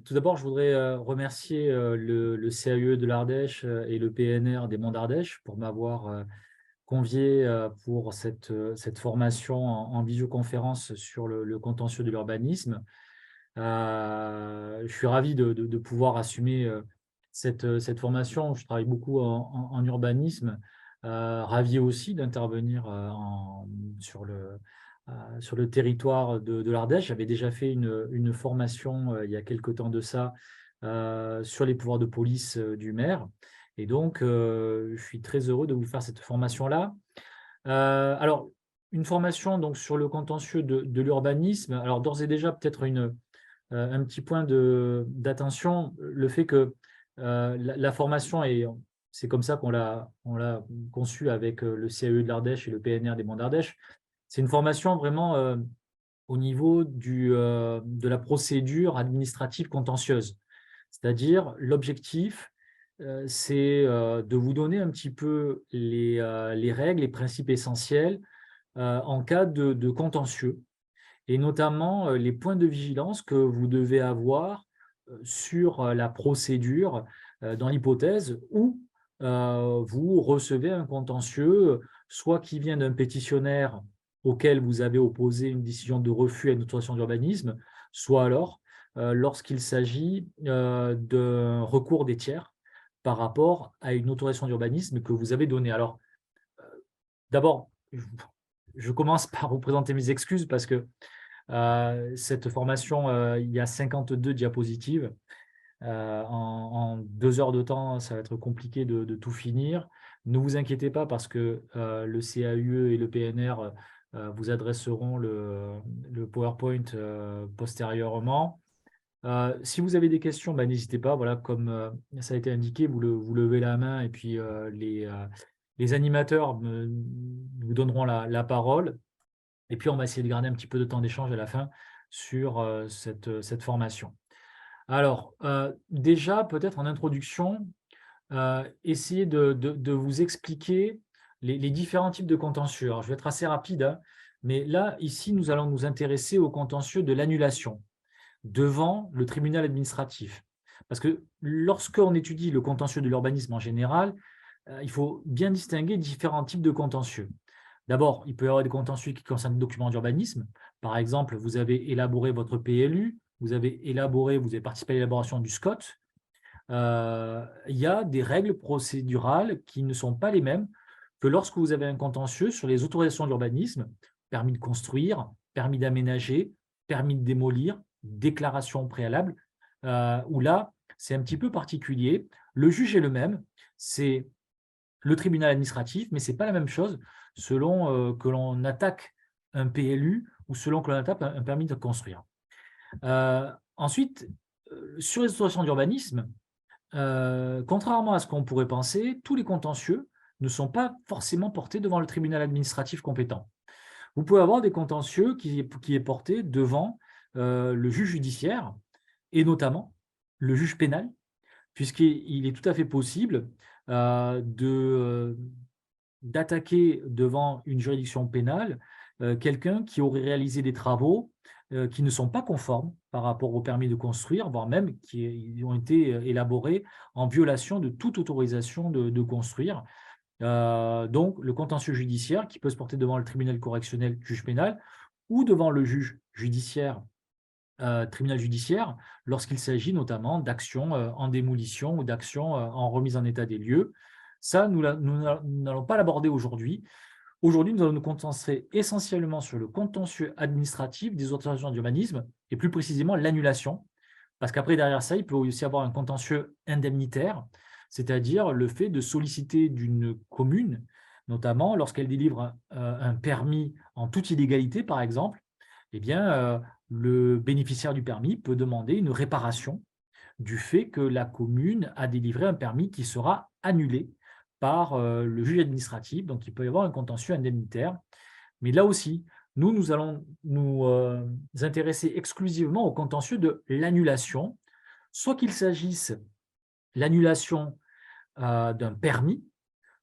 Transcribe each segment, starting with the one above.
tout d'abord, je voudrais remercier le CAUE de l'Ardèche et le PNR des Monts d'Ardèche pour m'avoir convié pour cette formation en visioconférence sur le contentieux de l'urbanisme. Je suis ravi de pouvoir assumer cette formation. Je travaille beaucoup en urbanisme. Ravi aussi d'intervenir sur le territoire de l'Ardèche. J'avais déjà fait une formation il y a quelque temps de ça sur les pouvoirs de police du maire. Et donc, je suis très heureux de vous faire cette formation-là. Alors, une formation donc, sur le contentieux de l'urbanisme. Alors, d'ores et déjà, peut-être un petit point d'attention, le fait que la formation, c'est comme ça qu'on l'a conçue avec le CAE de l'Ardèche et le PNR des Monts d'Ardèche. C'est une formation vraiment au niveau de la procédure administrative contentieuse. C'est-à-dire, l'objectif, c'est de vous donner un petit peu les règles, les principes essentiels en cas de contentieux et notamment les points de vigilance que vous devez avoir sur la procédure dans l'hypothèse où vous recevez un contentieux, soit qui vient d'un pétitionnaire auquel vous avez opposé une décision de refus à une autorisation d'urbanisme, soit alors lorsqu'il s'agit d'un recours des tiers par rapport à une autorisation d'urbanisme que vous avez donnée. Alors, d'abord, je commence par vous présenter mes excuses parce que cette formation, il y a 52 diapositives. En 2 heures de temps, ça va être compliqué de tout finir. Ne vous inquiétez pas parce que le CAUE et le PNR vous adresseront le PowerPoint postérieurement. Si vous avez des questions, bah, n'hésitez pas. Voilà, comme ça a été indiqué, vous levez la main et puis les animateurs vous donneront la parole. Et puis, on va essayer de garder un petit peu de temps d'échange à la fin sur cette formation. Alors, déjà, peut-être en introduction, essayer de vous expliquer les différents types de contentieux. Alors, je vais être assez rapide, hein, mais là, ici, nous allons nous intéresser au contentieux de l'annulation devant le tribunal administratif. Parce que lorsqu'on étudie le contentieux de l'urbanisme en général, il faut bien distinguer différents types de contentieux. D'abord, il peut y avoir des contentieux qui concernent des documents d'urbanisme. Par exemple, vous avez élaboré votre PLU, vous avez participé à l'élaboration du SCOT. Il y a des règles procédurales qui ne sont pas les mêmes que lorsque vous avez un contentieux sur les autorisations d'urbanisme, permis de construire, permis d'aménager, permis de démolir, déclaration préalable, où là, c'est un petit peu particulier. Le juge est le même, c'est le tribunal administratif, mais ce n'est pas la même chose selon que l'on attaque un PLU ou selon que l'on attaque un permis de construire. Ensuite, sur les autorisations d'urbanisme, contrairement à ce qu'on pourrait penser, tous les contentieux ne sont pas forcément portés devant le tribunal administratif compétent. Vous pouvez avoir des contentieux qui est porté devant le juge judiciaire et notamment le juge pénal, puisqu'il est tout à fait possible d'attaquer devant une juridiction pénale quelqu'un qui aurait réalisé des travaux qui ne sont pas conformes par rapport au permis de construire, voire même qui ont été élaborés en violation de toute autorisation de construire. Donc, le contentieux judiciaire qui peut se porter devant le tribunal correctionnel, juge pénal, ou devant le juge judiciaire, tribunal judiciaire, lorsqu'il s'agit notamment d'actions en démolition ou d'actions en remise en état des lieux. Ça, nous n'allons pas l'aborder aujourd'hui. Aujourd'hui, nous allons nous concentrer essentiellement sur le contentieux administratif des autorisations d'urbanisme et plus précisément l'annulation. Parce qu'après, derrière ça, il peut aussi avoir un contentieux indemnitaire, c'est-à-dire le fait de solliciter d'une commune, notamment lorsqu'elle délivre un permis en toute illégalité, par exemple, eh bien, le bénéficiaire du permis peut demander une réparation du fait que la commune a délivré un permis qui sera annulé par le juge administratif. Donc, il peut y avoir un contentieux indemnitaire. Mais là aussi, nous allons nous intéresser exclusivement au contentieux de l'annulation, soit qu'il s'agisse l'annulation d'un permis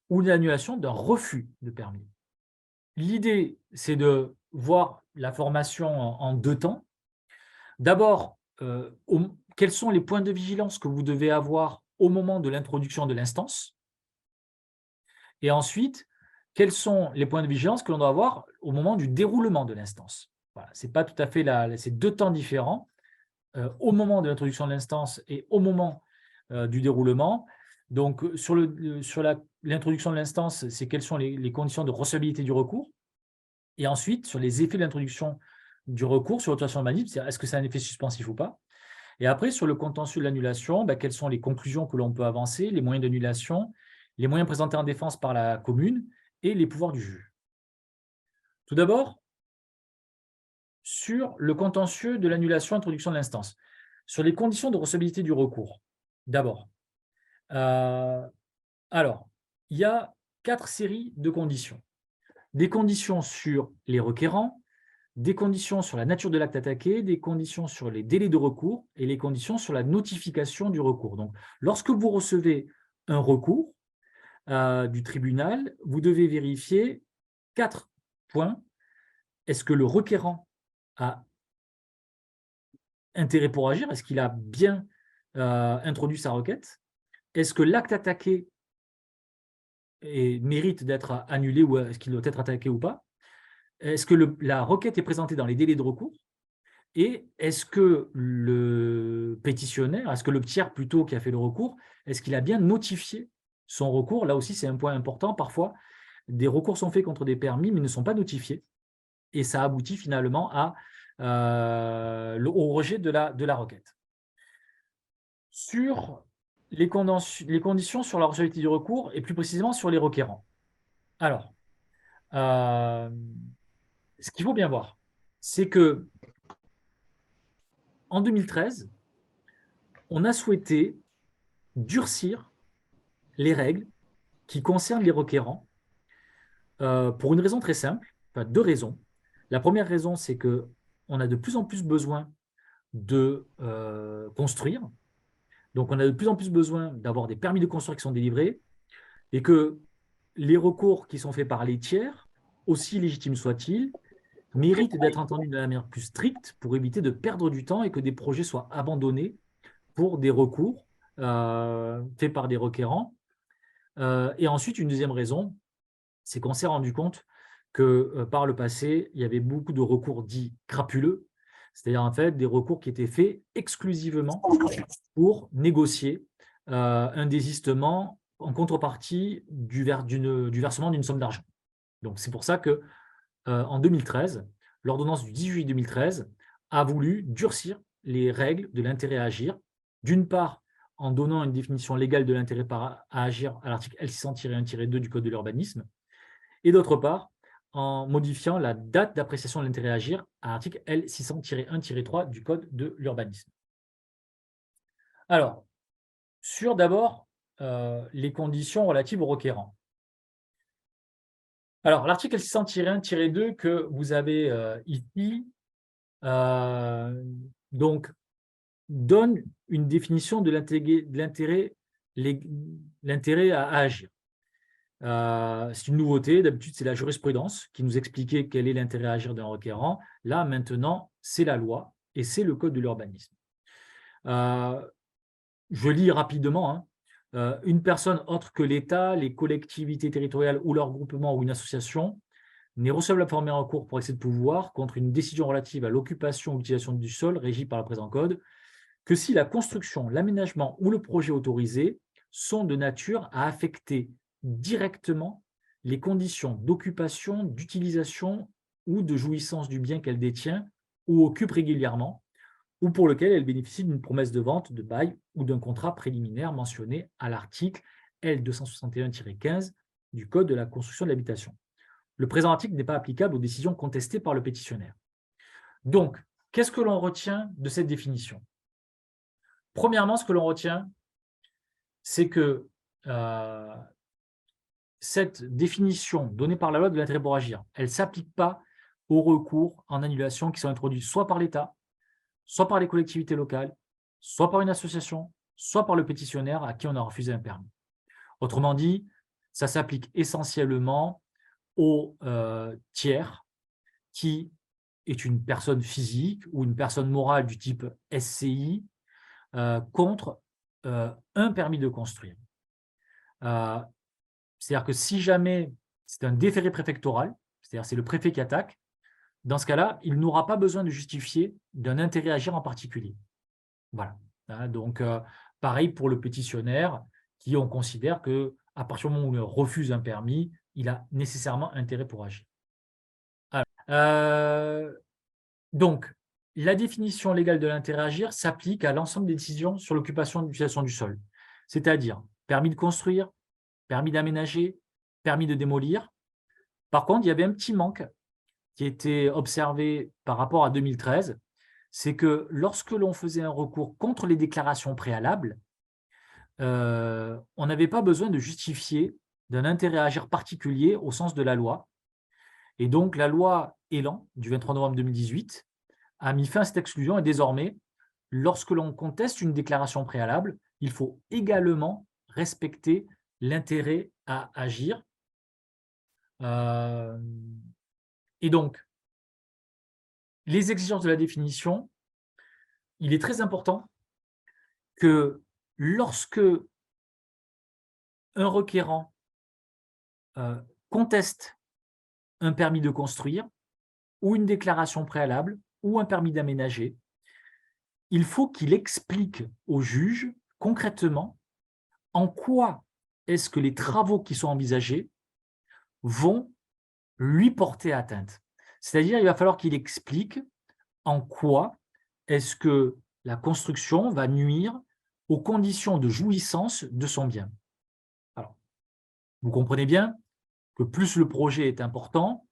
ou l'annulation d'un refus de permis. L'idée, c'est de voir la formation en 2 temps. D'abord, quels sont les points de vigilance que vous devez avoir au moment de l'introduction de l'instance. Et ensuite, quels sont les points de vigilance que l'on doit avoir au moment du déroulement de l'instance. Voilà, c'est pas tout à fait c'est deux temps différents, au moment de l'introduction de l'instance et au moment du déroulement. Donc, sur l'introduction de l'instance, c'est quelles sont les conditions de recevabilité du recours. Et ensuite, sur les effets de l'introduction du recours sur l'autorisation urbanisme, c'est est-ce que c'est un effet suspensif ou pas. Et après, sur le contentieux de l'annulation, quelles sont les conclusions que l'on peut avancer, les moyens d'annulation, les moyens présentés en défense par la commune et les pouvoirs du juge. Tout d'abord, sur le contentieux de l'annulation introduction de l'instance, sur les conditions de recevabilité du recours. D'abord, alors, il y a 4 séries de conditions. Des conditions sur les requérants, des conditions sur la nature de l'acte attaqué, des conditions sur les délais de recours et les conditions sur la notification du recours. Donc, lorsque vous recevez un recours du tribunal, vous devez vérifier 4 points. Est-ce que le requérant a intérêt pour agir? Est-ce qu'il a bien introduit sa requête? Est-ce que l'acte attaqué mérite d'être annulé ou est-ce qu'il doit être attaqué ou pas? Est-ce que la requête est présentée dans les délais de recours? Et est-ce que le pétitionnaire, est-ce que le tiers plutôt qui a fait le recours, est-ce qu'il a bien notifié son recours? Là aussi, c'est un point important. Parfois, des recours sont faits contre des permis, mais ne sont pas notifiés. Et ça aboutit finalement au rejet de la requête. Sur les conditions sur la recevabilité du recours, et plus précisément sur les requérants. Alors, ce qu'il faut bien voir, c'est que en 2013, on a souhaité durcir les règles qui concernent les requérants pour une raison très simple, enfin 2 raisons. La première raison, c'est qu'on a de plus en plus besoin de construire. Donc, on a de plus en plus besoin d'avoir des permis de construire qui sont délivrés et que les recours qui sont faits par les tiers, aussi légitimes soient-ils, méritent d'être entendus de la manière plus stricte pour éviter de perdre du temps et que des projets soient abandonnés pour des recours faits par des requérants. Et ensuite, une deuxième raison, c'est qu'on s'est rendu compte que par le passé, il y avait beaucoup de recours dits crapuleux, c'est-à-dire en fait des recours qui étaient faits exclusivement pour négocier un désistement en contrepartie du versement d'une somme d'argent. Donc c'est pour ça que en 2013, l'ordonnance du 10 juillet 2013 a voulu durcir les règles de l'intérêt à agir, d'une part en donnant une définition légale de l'intérêt à agir à l'article L600-1-2 du Code de l'urbanisme, et d'autre part en modifiant la date d'appréciation de l'intérêt à agir à l'article L600-1-3 du Code de l'urbanisme. Alors, sur d'abord les conditions relatives aux requérants. Alors, l'article L600-1-2 que vous avez ici, donc, donne une définition de l'intérêt à agir. C'est une nouveauté, d'habitude c'est la jurisprudence qui nous expliquait quel est l'intérêt à agir d'un requérant. Là, maintenant, c'est la loi et c'est le Code de l'urbanisme. Je lis rapidement. Une personne autre que l'État, les collectivités territoriales ou leur groupement ou une association n'est recevable à former un recours pour excès de pouvoir contre une décision relative à l'occupation ou l'utilisation du sol régie par le présent code que si la construction, l'aménagement ou le projet autorisé sont de nature à affecter directement les conditions d'occupation, d'utilisation ou de jouissance du bien qu'elle détient ou occupe régulièrement, ou pour lequel elle bénéficie d'une promesse de vente, de bail ou d'un contrat préliminaire mentionné à l'article L261-15 du Code de la construction de l'habitation. Le présent article n'est pas applicable aux décisions contestées par le pétitionnaire. Donc, qu'est-ce que l'on retient de cette définition? Premièrement, ce que l'on retient, c'est que cette définition donnée par la loi de l'intérêt pour agir, elle ne s'applique pas aux recours en annulation qui sont introduits soit par l'État, soit par les collectivités locales, soit par une association, soit par le pétitionnaire à qui on a refusé un permis. Autrement dit, ça s'applique essentiellement au tiers qui est une personne physique ou une personne morale du type SCI contre un permis de construire. C'est-à-dire que si jamais c'est un déféré préfectoral, c'est-à-dire c'est le préfet qui attaque, dans ce cas-là, il n'aura pas besoin de justifier d'un intérêt à agir en particulier. Voilà. Donc, pareil pour le pétitionnaire, qui on considère qu'à partir du moment où il refuse un permis, il a nécessairement intérêt pour agir. Alors, donc, la définition légale de l'intérêt à agir s'applique à l'ensemble des décisions sur l'occupation et l'utilisation du sol, c'est-à-dire permis de construire, permis d'aménager, permis de démolir. Par contre, il y avait un petit manque qui était observé par rapport à 2013, c'est que lorsque l'on faisait un recours contre les déclarations préalables, on n'avait pas besoin de justifier d'un intérêt à agir particulier au sens de la loi. Et donc, la loi Elan du 23 novembre 2018 a mis fin à cette exclusion et désormais, lorsque l'on conteste une déclaration préalable, il faut également respecter l'intérêt à agir. Et donc, les exigences de la définition, il est très important que lorsque un requérant conteste un permis de construire ou une déclaration préalable ou un permis d'aménager, il faut qu'il explique au juge concrètement en quoi est-ce que les travaux qui sont envisagés vont lui porter atteinte. C'est-à-dire, il va falloir qu'il explique en quoi est-ce que la construction va nuire aux conditions de jouissance de son bien. Alors, vous comprenez bien que plus le projet est important,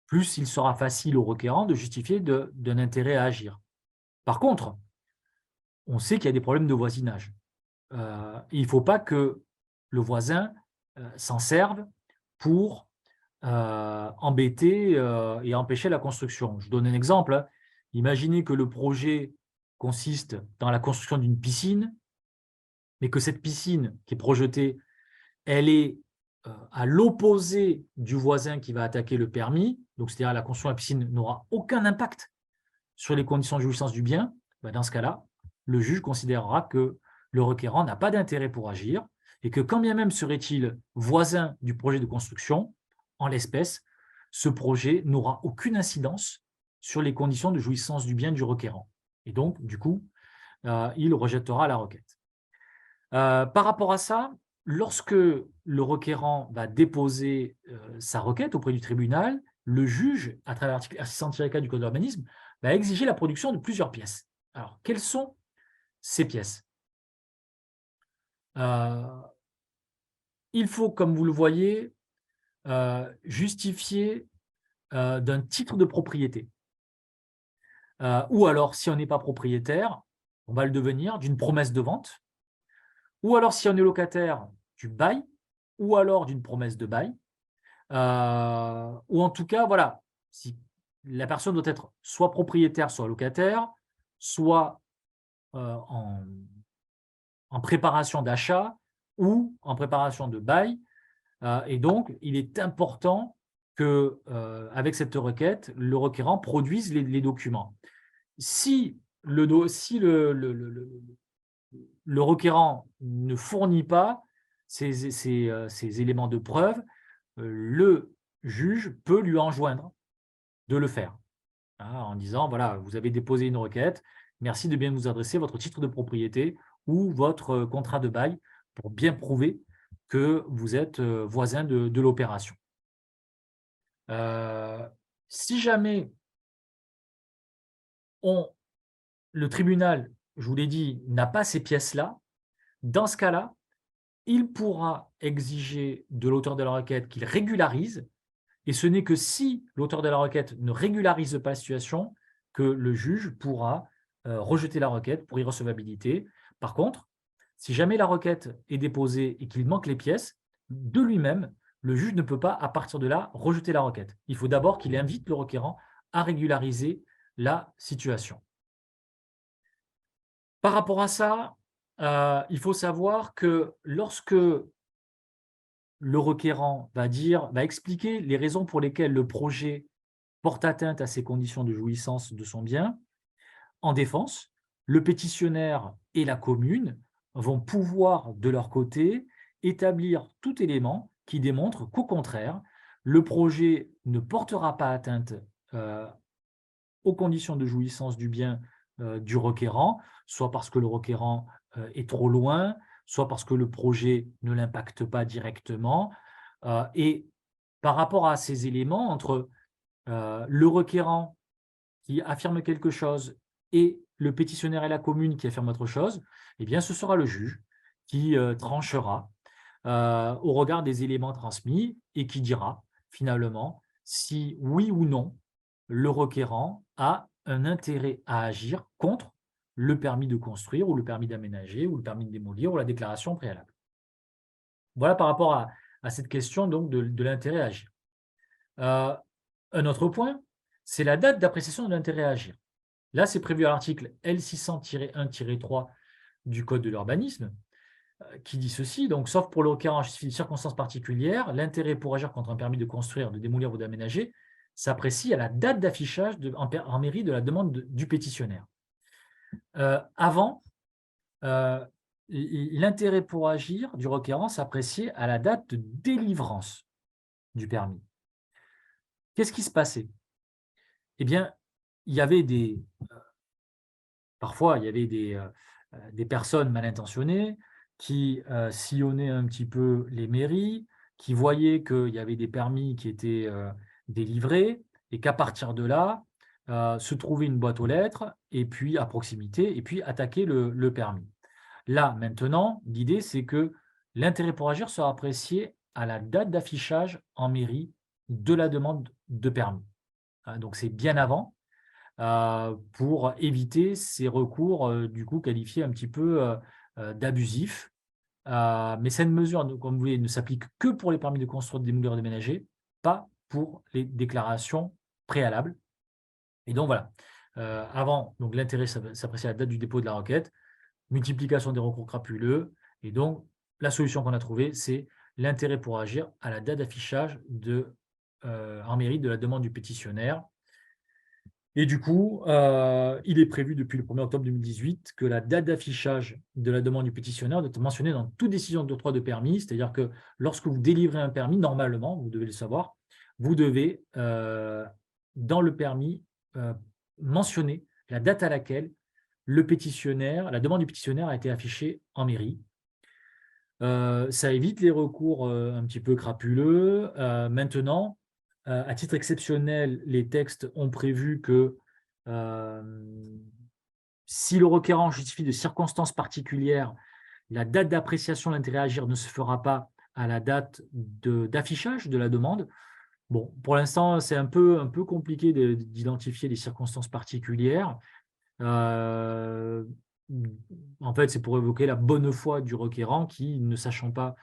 plus il sera facile au requérant de justifier d'un intérêt à agir. Par contre, on sait qu'il y a des problèmes de voisinage. Il ne faut pas que le voisin s'en serve pour embêter et empêcher la construction. Je donne un exemple. Imaginez que le projet consiste dans la construction d'une piscine, mais que cette piscine qui est projetée, elle est à l'opposé du voisin qui va attaquer le permis, donc c'est-à-dire la construction de la piscine n'aura aucun impact sur les conditions de jouissance du bien. Dans ce cas-là, le juge considérera que le requérant n'a pas d'intérêt pour agir et que quand bien même serait-il voisin du projet de construction, en l'espèce, ce projet n'aura aucune incidence sur les conditions de jouissance du bien du requérant. Et donc, du coup, il rejettera la requête. Par rapport à ça, lorsque le requérant va déposer sa requête auprès du tribunal, le juge, à travers l'article R600-4 du Code de l'urbanisme, va exiger la production de plusieurs pièces. Alors, quelles sont ces pièces? Il faut, comme vous le voyez, justifier d'un titre de propriété. Ou alors, si on n'est pas propriétaire, on va le devenir d'une promesse de vente. Ou alors, si on est locataire, du bail. Ou alors d'une promesse de bail. Ou en tout cas, voilà, si la personne doit être soit propriétaire, soit locataire, soit en préparation d'achat ou en préparation de bail. Et donc, il est important que, avec cette requête, le requérant produise les documents. Si le requérant ne fournit pas ces éléments de preuve, le juge peut lui enjoindre de le faire, en disant, voilà, vous avez déposé une requête, merci de bien nous adresser votre titre de propriété ou votre contrat de bail pour bien prouver que vous êtes voisin de l'opération. Si jamais le tribunal, je vous l'ai dit, n'a pas ces pièces-là, dans ce cas-là, il pourra exiger de l'auteur de la requête qu'il régularise, et ce n'est que si l'auteur de la requête ne régularise pas la situation que le juge pourra rejeter la requête pour irrecevabilité. Par contre, si jamais la requête est déposée et qu'il manque les pièces, de lui-même, le juge ne peut pas, à partir de là, rejeter la requête. Il faut d'abord qu'il invite le requérant à régulariser la situation. Par rapport à ça, il faut savoir que lorsque le requérant va expliquer les raisons pour lesquelles le projet porte atteinte à ses conditions de jouissance de son bien, en défense, le pétitionnaire et la commune vont pouvoir, de leur côté, établir tout élément qui démontre qu'au contraire, le projet ne portera pas atteinte aux conditions de jouissance du bien du requérant, soit parce que le requérant est trop loin, soit parce que le projet ne l'impacte pas directement. Et par rapport à ces éléments, entre le requérant qui affirme quelque chose et le pétitionnaire et la commune qui affirment autre chose, eh bien, ce sera le juge qui tranchera au regard des éléments transmis et qui dira finalement si oui ou non le requérant a un intérêt à agir contre le permis de construire ou le permis d'aménager ou le permis de démolir ou la déclaration préalable. Voilà par rapport à cette question donc de l'intérêt à agir. Un autre point, c'est la date d'appréciation de l'intérêt à agir. Là, c'est prévu à l'article L600-1-3 du Code de l'urbanisme, qui dit ceci, donc, sauf pour le requérant justifié de circonstances particulières, l'intérêt pour agir contre un permis de construire, de démolir ou d'aménager s'apprécie à la date d'affichage en mairie de la demande du pétitionnaire. Avant, l'intérêt pour agir du requérant s'appréciait à la date de délivrance du permis. Qu'est-ce qui se passait? Eh bien, il y avait parfois, il y avait des personnes mal intentionnées qui sillonnaient un petit peu les mairies, qui voyaient qu'il y avait des permis qui étaient délivrés et qu'à partir de là, se trouvait une boîte aux lettres et puis à proximité et puis attaquer le permis. Là, maintenant, l'idée, c'est que l'intérêt pour agir sera apprécié à la date d'affichage en mairie de la demande de permis. Donc, c'est bien avant pour éviter ces recours du coup qualifiés un petit peu d'abusifs. Mais cette mesure, comme vous voyez, ne s'applique que pour les permis de construire, de démolir, de déménager, pas pour les déclarations préalables. Et donc voilà, avant, donc l'intérêt s'apprécie à la date du dépôt de la requête, multiplication des recours crapuleux, et donc la solution qu'on a trouvée, c'est l'intérêt pour agir à la date d'affichage en mairie de la demande du pétitionnaire. Et du coup, il est prévu depuis le 1er octobre 2018 que la date d'affichage de la demande du pétitionnaire doit être mentionnée dans toute décision d'octroi de permis, c'est-à-dire que lorsque vous délivrez un permis, normalement, vous devez le savoir, vous devez, dans le permis, mentionner la date à laquelle la demande du pétitionnaire a été affichée en mairie. Ça évite les recours un petit peu crapuleux. Maintenant, à titre exceptionnel, les textes ont prévu que si le requérant justifie de circonstances particulières, la date d'appréciation de l'intérêt à agir ne se fera pas à la date d'affichage de la demande. Bon, pour l'instant, c'est un peu compliqué d'identifier les circonstances particulières. En fait, c'est pour évoquer la bonne foi du requérant qui, ne sachant pas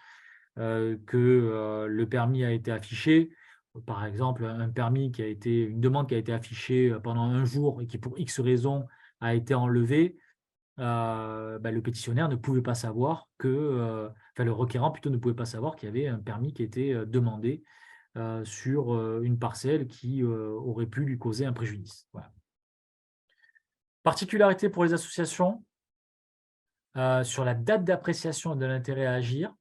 que le permis a été affiché, par exemple, une demande qui a été affichée pendant un jour et qui, pour X raison, a été enlevée, le pétitionnaire ne pouvait pas savoir le requérant plutôt ne pouvait pas savoir qu'il y avait un permis qui était demandé sur une parcelle qui aurait pu lui causer un préjudice. Voilà. Particularité pour les associations, sur la date d'appréciation de l'intérêt à agir,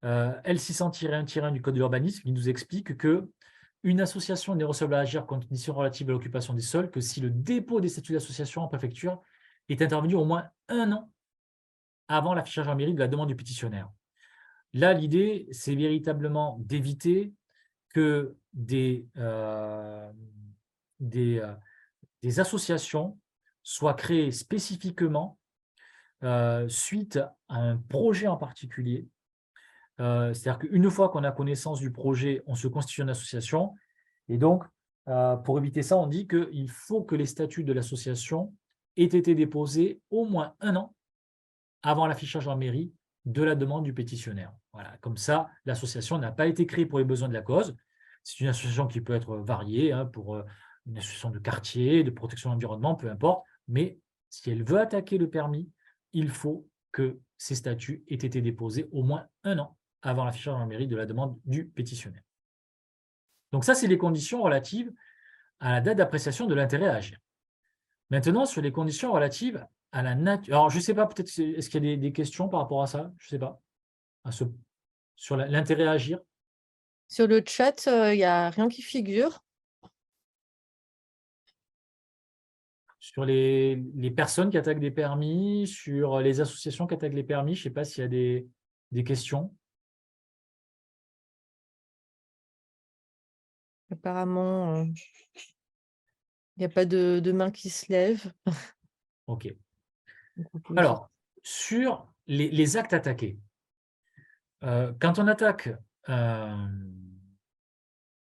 L600-1-1 du Code de l'urbanisme, qui nous explique que une association n'est recevable à agir contre conditions relatives à l'occupation des sols que si le dépôt des statuts d'association en préfecture est intervenu au moins 1 an avant l'affichage en mairie de la demande du pétitionnaire. Là, l'idée, c'est véritablement d'éviter que des associations soient créées spécifiquement suite à un projet en particulier. C'est-à-dire qu'une fois qu'on a connaissance du projet, on se constitue une association. Et donc, pour éviter ça, on dit qu'il faut que les statuts de l'association aient été déposés au moins 1 an avant l'affichage en mairie de la demande du pétitionnaire. Voilà. Comme ça, l'association n'a pas été créée pour les besoins de la cause. C'est une association qui peut être variée, pour une association de quartier, de protection de l'environnement, peu importe. Mais si elle veut attaquer le permis, il faut que ces statuts aient été déposés au moins 1 an avant l'affichage en mairie de la demande du pétitionnaire. Donc ça, c'est les conditions relatives à la date d'appréciation de l'intérêt à agir. Maintenant, sur les conditions relatives à la nature. Alors, je ne sais pas, peut-être, est-ce qu'il y a des questions par rapport à ça? Je ne sais pas. Sur l'intérêt à agir. Sur le chat, il y a rien qui figure. Sur les personnes qui attaquent des permis, sur les associations qui attaquent les permis, je ne sais pas s'il y a des questions. Apparemment, il n'y a pas de main qui se lève. OK. Donc vous pouvez juste Alors, sur les actes attaqués, quand on attaque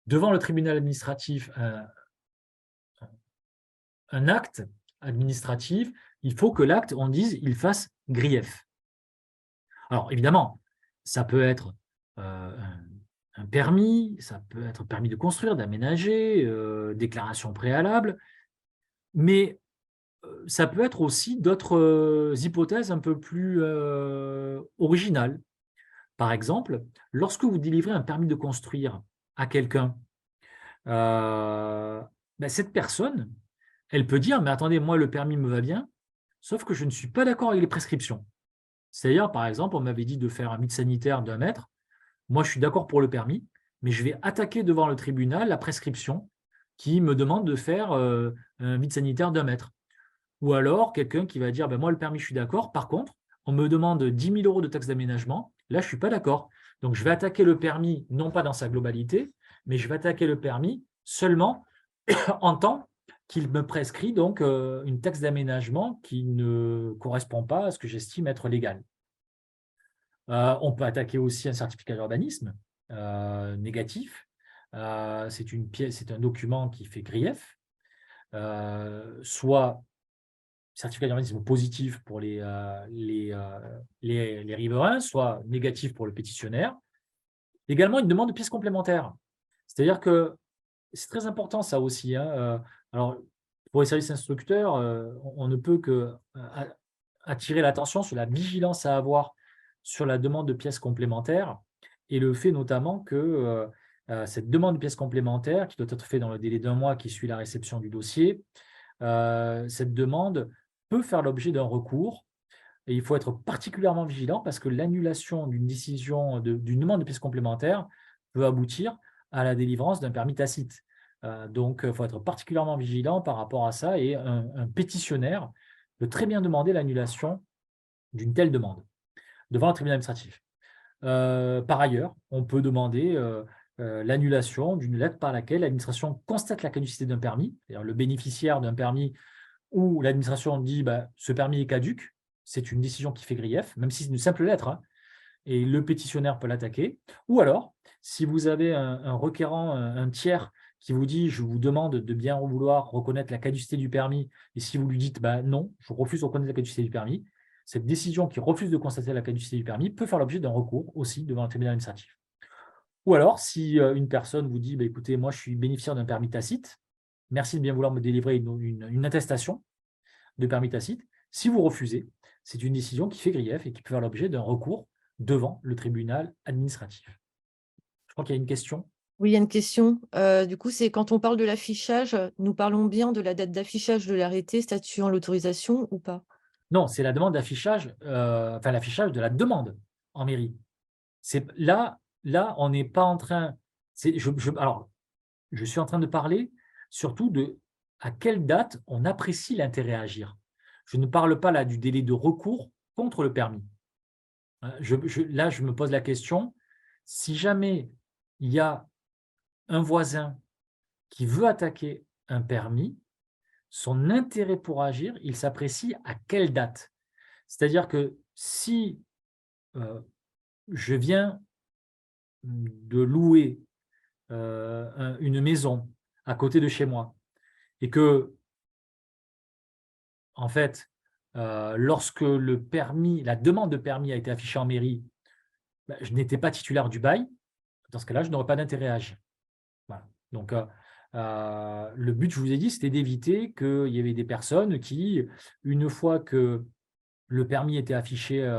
devant le tribunal administratif un acte administratif, il faut que l'acte, on dise, il fasse grief. Alors, évidemment, ça peut être un permis, ça peut être permis de construire, d'aménager, déclaration préalable, mais ça peut être aussi d'autres hypothèses un peu plus originales. Par exemple, lorsque vous délivrez un permis de construire à quelqu'un, cette personne, elle peut dire: «Mais attendez, moi le permis me va bien, sauf que je ne suis pas d'accord avec les prescriptions». C'est-à-dire, par exemple, on m'avait dit de faire un vide sanitaire d'1 mètre. Moi, je suis d'accord pour le permis, mais je vais attaquer devant le tribunal la prescription qui me demande de faire un vide sanitaire d'1 mètre. Ou alors, quelqu'un qui va dire: «Ben, moi, le permis, je suis d'accord. Par contre, on me demande 10 000 € de taxes d'aménagement. Là, je ne suis pas d'accord. Donc, je vais attaquer le permis, non pas dans sa globalité, mais je vais attaquer le permis seulement en tant qu'il me prescrit donc une taxe d'aménagement qui ne correspond pas à ce que j'estime être légal». On peut attaquer aussi un certificat d'urbanisme négatif. C'est un document qui fait grief, soit certificat d'urbanisme positif pour les riverains, soit négatif pour le pétitionnaire. Également, une demande de pièces complémentaires. C'est-à-dire que c'est très important ça aussi, hein, alors pour les services instructeurs, on ne peut que attirer l'attention sur la vigilance à avoir sur la demande de pièces complémentaires et le fait notamment que, cette demande de pièces complémentaires qui doit être faite dans le délai d'1 mois qui suit la réception du dossier, cette demande peut faire l'objet d'un recours et il faut être particulièrement vigilant parce que l'annulation d'une décision d'une demande de pièces complémentaires peut aboutir à la délivrance d'un permis tacite. Donc, il faut être particulièrement vigilant par rapport à ça et un pétitionnaire peut très bien demander l'annulation d'une telle demande devant un tribunal administratif. Par ailleurs, on peut demander l'annulation d'une lettre par laquelle l'administration constate la caducité d'un permis, c'est-à-dire le bénéficiaire d'un permis où l'administration dit bah, ce permis est caduc, c'est une décision qui fait grief, même si c'est une simple lettre, hein, et le pétitionnaire peut l'attaquer. Ou alors, si vous avez un requérant, un tiers qui vous dit je vous demande de bien vouloir reconnaître la caducité du permis, et si vous lui dites bah, non, je refuse de reconnaître la caducité du permis, cette décision qui refuse de constater la caducité du permis peut faire l'objet d'un recours aussi devant un tribunal administratif. Ou alors, si une personne vous dit bah, écoutez, moi je suis bénéficiaire d'un permis tacite, merci de bien vouloir me délivrer une attestation de permis tacite. Si vous refusez, c'est une décision qui fait grief et qui peut faire l'objet d'un recours devant le tribunal administratif. Je crois qu'il y a une question. Oui, il y a une question. Du coup, c'est quand on parle de l'affichage, nous parlons bien de la date d'affichage de l'arrêté statuant l'autorisation ou pas? Non, c'est la demande d'affichage, enfin l'affichage de la demande en mairie. C'est là, on n'est pas en train. Alors, je suis en train de parler surtout de à quelle date on apprécie l'intérêt à agir. Je ne parle pas là du délai de recours contre le permis. Là, je me pose la question, si jamais il y a un voisin qui veut attaquer un permis, son intérêt pour agir, il s'apprécie à quelle date? C'est-à-dire que si je viens de louer une maison à côté de chez moi et que, en fait, lorsque la demande de permis a été affichée en mairie, bah, je n'étais pas titulaire du bail, dans ce cas-là, je n'aurais pas d'intérêt à agir. Voilà. Donc, le but, je vous ai dit, c'était d'éviter qu'il y avait des personnes qui, une fois que le permis était affiché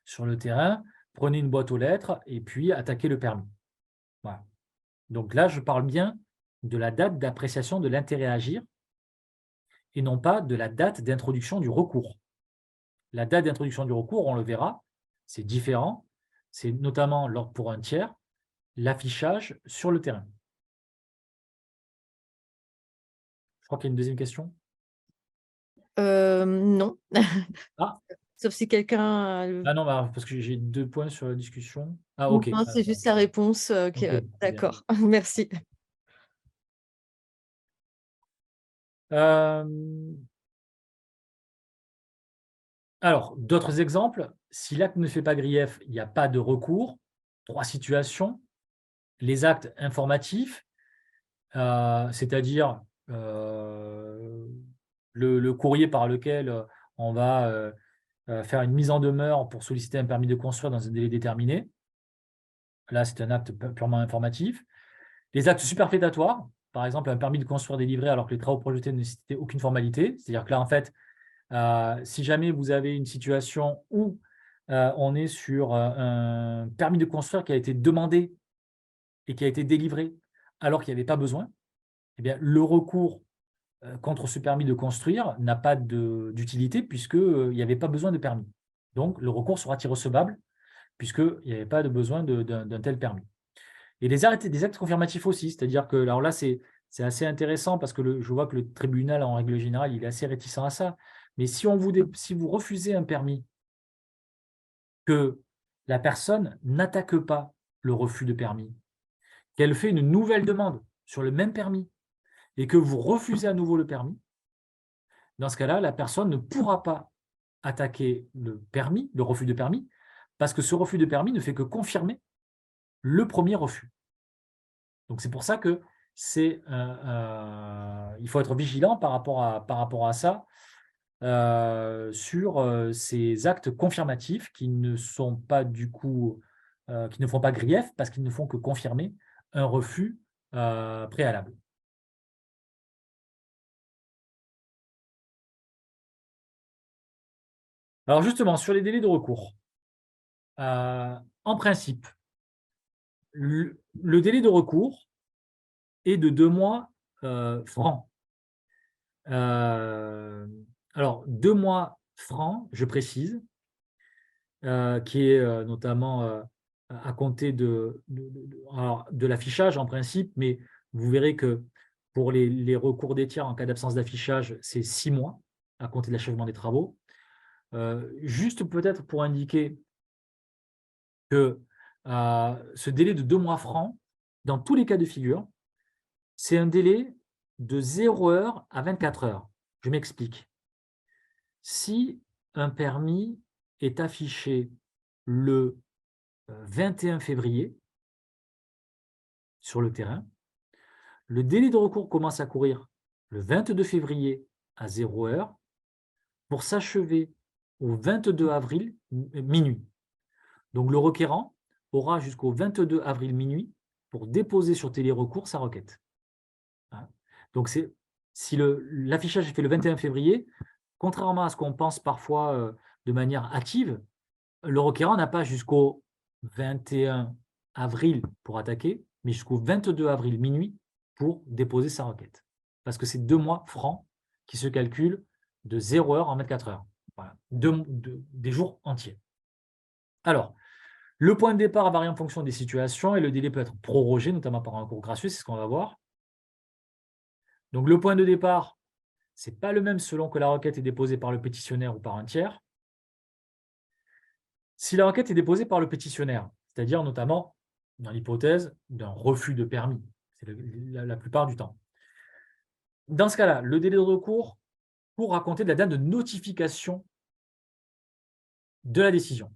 sur le terrain, prenaient une boîte aux lettres et puis attaquaient le permis. Voilà. Donc là, je parle bien de la date d'appréciation de l'intérêt à agir et non pas de la date d'introduction du recours. la date d'introduction du recours, on le verra, c'est différent. C'est notamment pour un tiers, l'affichage sur le terrain. Je crois qu'il y a une deuxième question. Non. Ah, Sauf si quelqu'un a ah non, bah, parce que j'ai 2 points sur la discussion. Ah, OK. non, c'est juste la réponse, OK, très bien. d'accord, merci. Alors, d'autres exemples. Si l'acte ne fait pas grief, il n'y a pas de recours. 3 situations. Les actes informatifs, c'est-à-dire le courrier par lequel on va faire une mise en demeure pour solliciter un permis de construire dans un délai déterminé. Là, c'est un acte purement informatif. Les actes superfétatoires, par exemple, un permis de construire délivré alors que les travaux projetés ne nécessitaient aucune formalité. C'est-à-dire que là, en fait, si jamais vous avez une situation où on est sur un permis de construire qui a été demandé et qui a été délivré alors qu'il n'y avait pas besoin, eh bien, le recours contre ce permis de construire n'a pas d'utilité puisqu'il n'y avait pas besoin de permis. Donc, le recours sera irrecevable puisqu'il n'y avait pas de besoin d'un tel permis. Et des actes confirmatifs aussi, c'est-à-dire que, alors là, c'est assez intéressant parce que je vois que le tribunal, en règle générale, il est assez réticent à ça. Mais si vous refusez un permis, que la personne n'attaque pas le refus de permis, qu'elle fait une nouvelle demande sur le même permis et que vous refusez à nouveau le permis, dans ce cas-là, la personne ne pourra pas attaquer le refus de permis, parce que ce refus de permis ne fait que confirmer le premier refus. Donc c'est pour ça que il faut être vigilant par rapport à ça, sur ces actes confirmatifs qui ne sont pas du coup, qui ne font pas grief parce qu'ils ne font que confirmer un refus préalable. Alors justement, sur les délais de recours, en principe, le délai de recours est de 2 mois francs. Alors 2 mois francs, je précise, qui est notamment à compter de l'affichage en principe, mais vous verrez que pour les recours des tiers en cas d'absence d'affichage, c'est 6 mois à compter de l'achèvement des travaux. Juste peut-être pour indiquer que ce délai de 2 mois francs, dans tous les cas de figure, c'est un délai de 0 heure à 24 heures. Je m'explique. Si un permis est affiché le 21 février sur le terrain, le délai de recours commence à courir le 22 février à 0 heure pour s'achever au 22 avril minuit. Donc le requérant aura jusqu'au 22 avril minuit pour déposer sur télérecours sa requête. Donc si l'affichage est fait le 21 février, contrairement à ce qu'on pense parfois de manière hâtive, le requérant n'a pas jusqu'au 21 avril pour attaquer, mais jusqu'au 22 avril minuit pour déposer sa requête. Parce que c'est 2 mois francs qui se calculent de 0 heure en 24 heures. Voilà, des jours entiers. Alors, le point de départ varie en fonction des situations et le délai peut être prorogé, notamment par un recours gracieux, c'est ce qu'on va voir. Donc, le point de départ, ce n'est pas le même selon que la requête est déposée par le pétitionnaire ou par un tiers. Si la requête est déposée par le pétitionnaire, c'est-à-dire notamment dans l'hypothèse d'un refus de permis, c'est la plupart du temps. Dans ce cas-là, le délai de recours court à compter de la date de notification de la décision.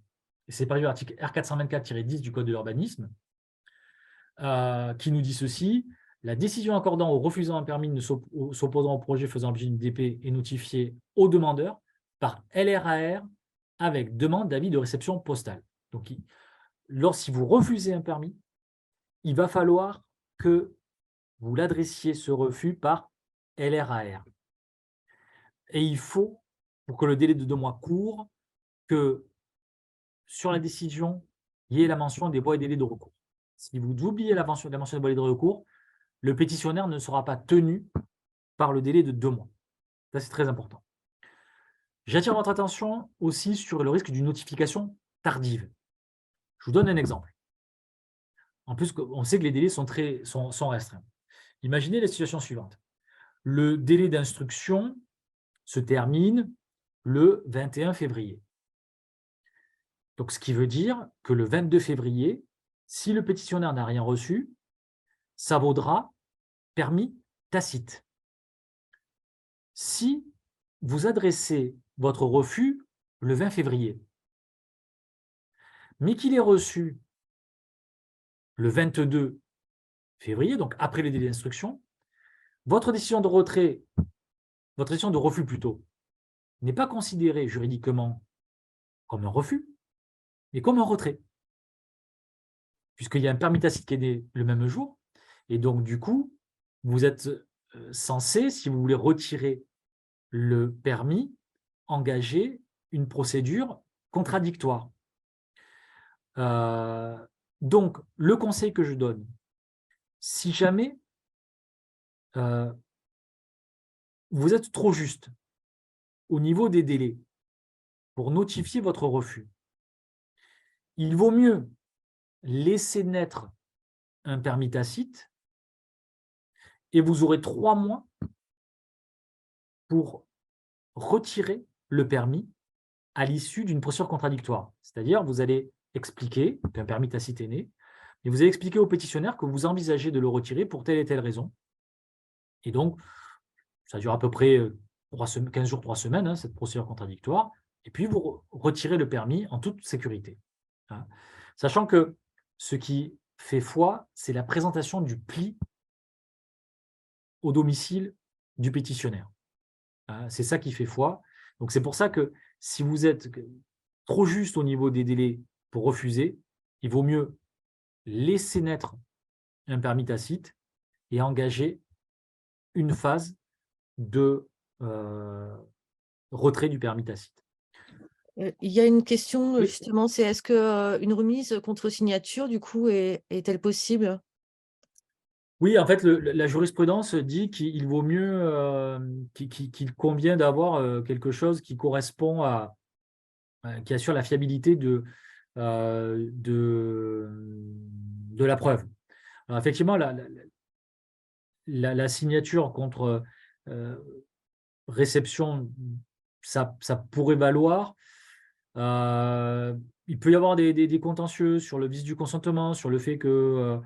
C'est prévu à l'article R424-10 du Code de l'urbanisme, qui nous dit ceci: la décision accordant ou refusant un permis ne s'opposant au projet faisant l'objet d'une DP est notifiée au demandeur par LRAR avec demande d'avis de réception postale. Donc, si vous refusez un permis, il va falloir que vous l'adressiez ce refus par LRAR. Et il faut, pour que le délai de 2 mois court, que sur la décision, il y ait la mention des voies et délais de recours. Si vous oubliez la mention des voies et délais de recours, le pétitionnaire ne sera pas tenu par le délai de 2 mois. Ça, c'est très important. J'attire votre attention aussi sur le risque d'une notification tardive. Je vous donne un exemple. En plus, on sait que les délais sont restreints. Imaginez la situation suivante. Le délai d'instruction se termine le 21 février. Donc, ce qui veut dire que le 22 février, si le pétitionnaire n'a rien reçu, ça vaudra permis tacite. Si vous adressez votre refus le 20 février, mais qu'il est reçu le 22 février, donc après le délai d'instruction, votre décision de retrait, votre décision de refus plutôt, n'est pas considérée juridiquement comme un refus, mais comme un retrait, puisqu'il y a un permis tacite qui est né le même jour, et donc du coup, vous êtes censé, si vous voulez retirer le permis, engager une procédure contradictoire. Donc, le conseil que je donne, si jamais vous êtes trop juste au niveau des délais pour notifier votre refus, il vaut mieux laisser naître un permis tacite et vous aurez 3 mois pour retirer le permis à l'issue d'une procédure contradictoire. C'est-à-dire, vous allez expliquer qu'un permis tacite est né, et vous allez expliquer au pétitionnaire que vous envisagez de le retirer pour telle et telle raison. Et donc, ça dure à peu près 15 jours, 3 semaines, hein, cette procédure contradictoire, et puis vous retirez le permis en toute sécurité. Hein. Sachant que ce qui fait foi, c'est la présentation du pli au domicile du pétitionnaire. Hein, c'est ça qui fait foi. Donc c'est pour ça que si vous êtes trop juste au niveau des délais pour refuser, il vaut mieux laisser naître un permis tacite et engager une phase de retrait du permis tacite. Il y a une question Oui, justement, c'est est-ce que, une remise contre signature du coup est-elle possible? oui, en fait, la jurisprudence dit qu'il vaut mieux, qu'il convient d'avoir quelque chose qui correspond qui assure la fiabilité de la preuve. Alors effectivement, la signature contre réception, ça pourrait valoir. Il peut y avoir des contentieux sur le vice du consentement, sur le fait que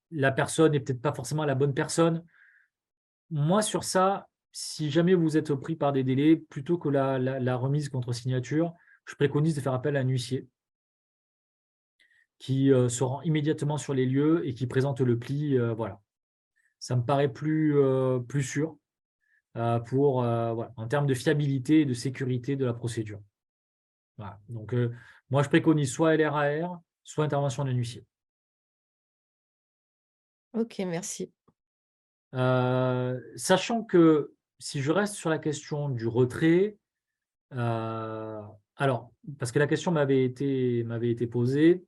la personne n'est peut-être pas forcément la bonne personne. Moi, sur ça, si jamais vous êtes pris par des délais, plutôt que la remise contre signature, je préconise de faire appel à un huissier qui se rend immédiatement sur les lieux et qui présente le pli. Voilà. Ça me paraît plus sûr voilà, en termes de fiabilité et de sécurité de la procédure. Voilà. Donc, moi, je préconise soit LRAR, soit intervention d'un huissier. OK, merci. Sachant que si je reste sur la question du retrait, alors, parce que la question m'avait été posée.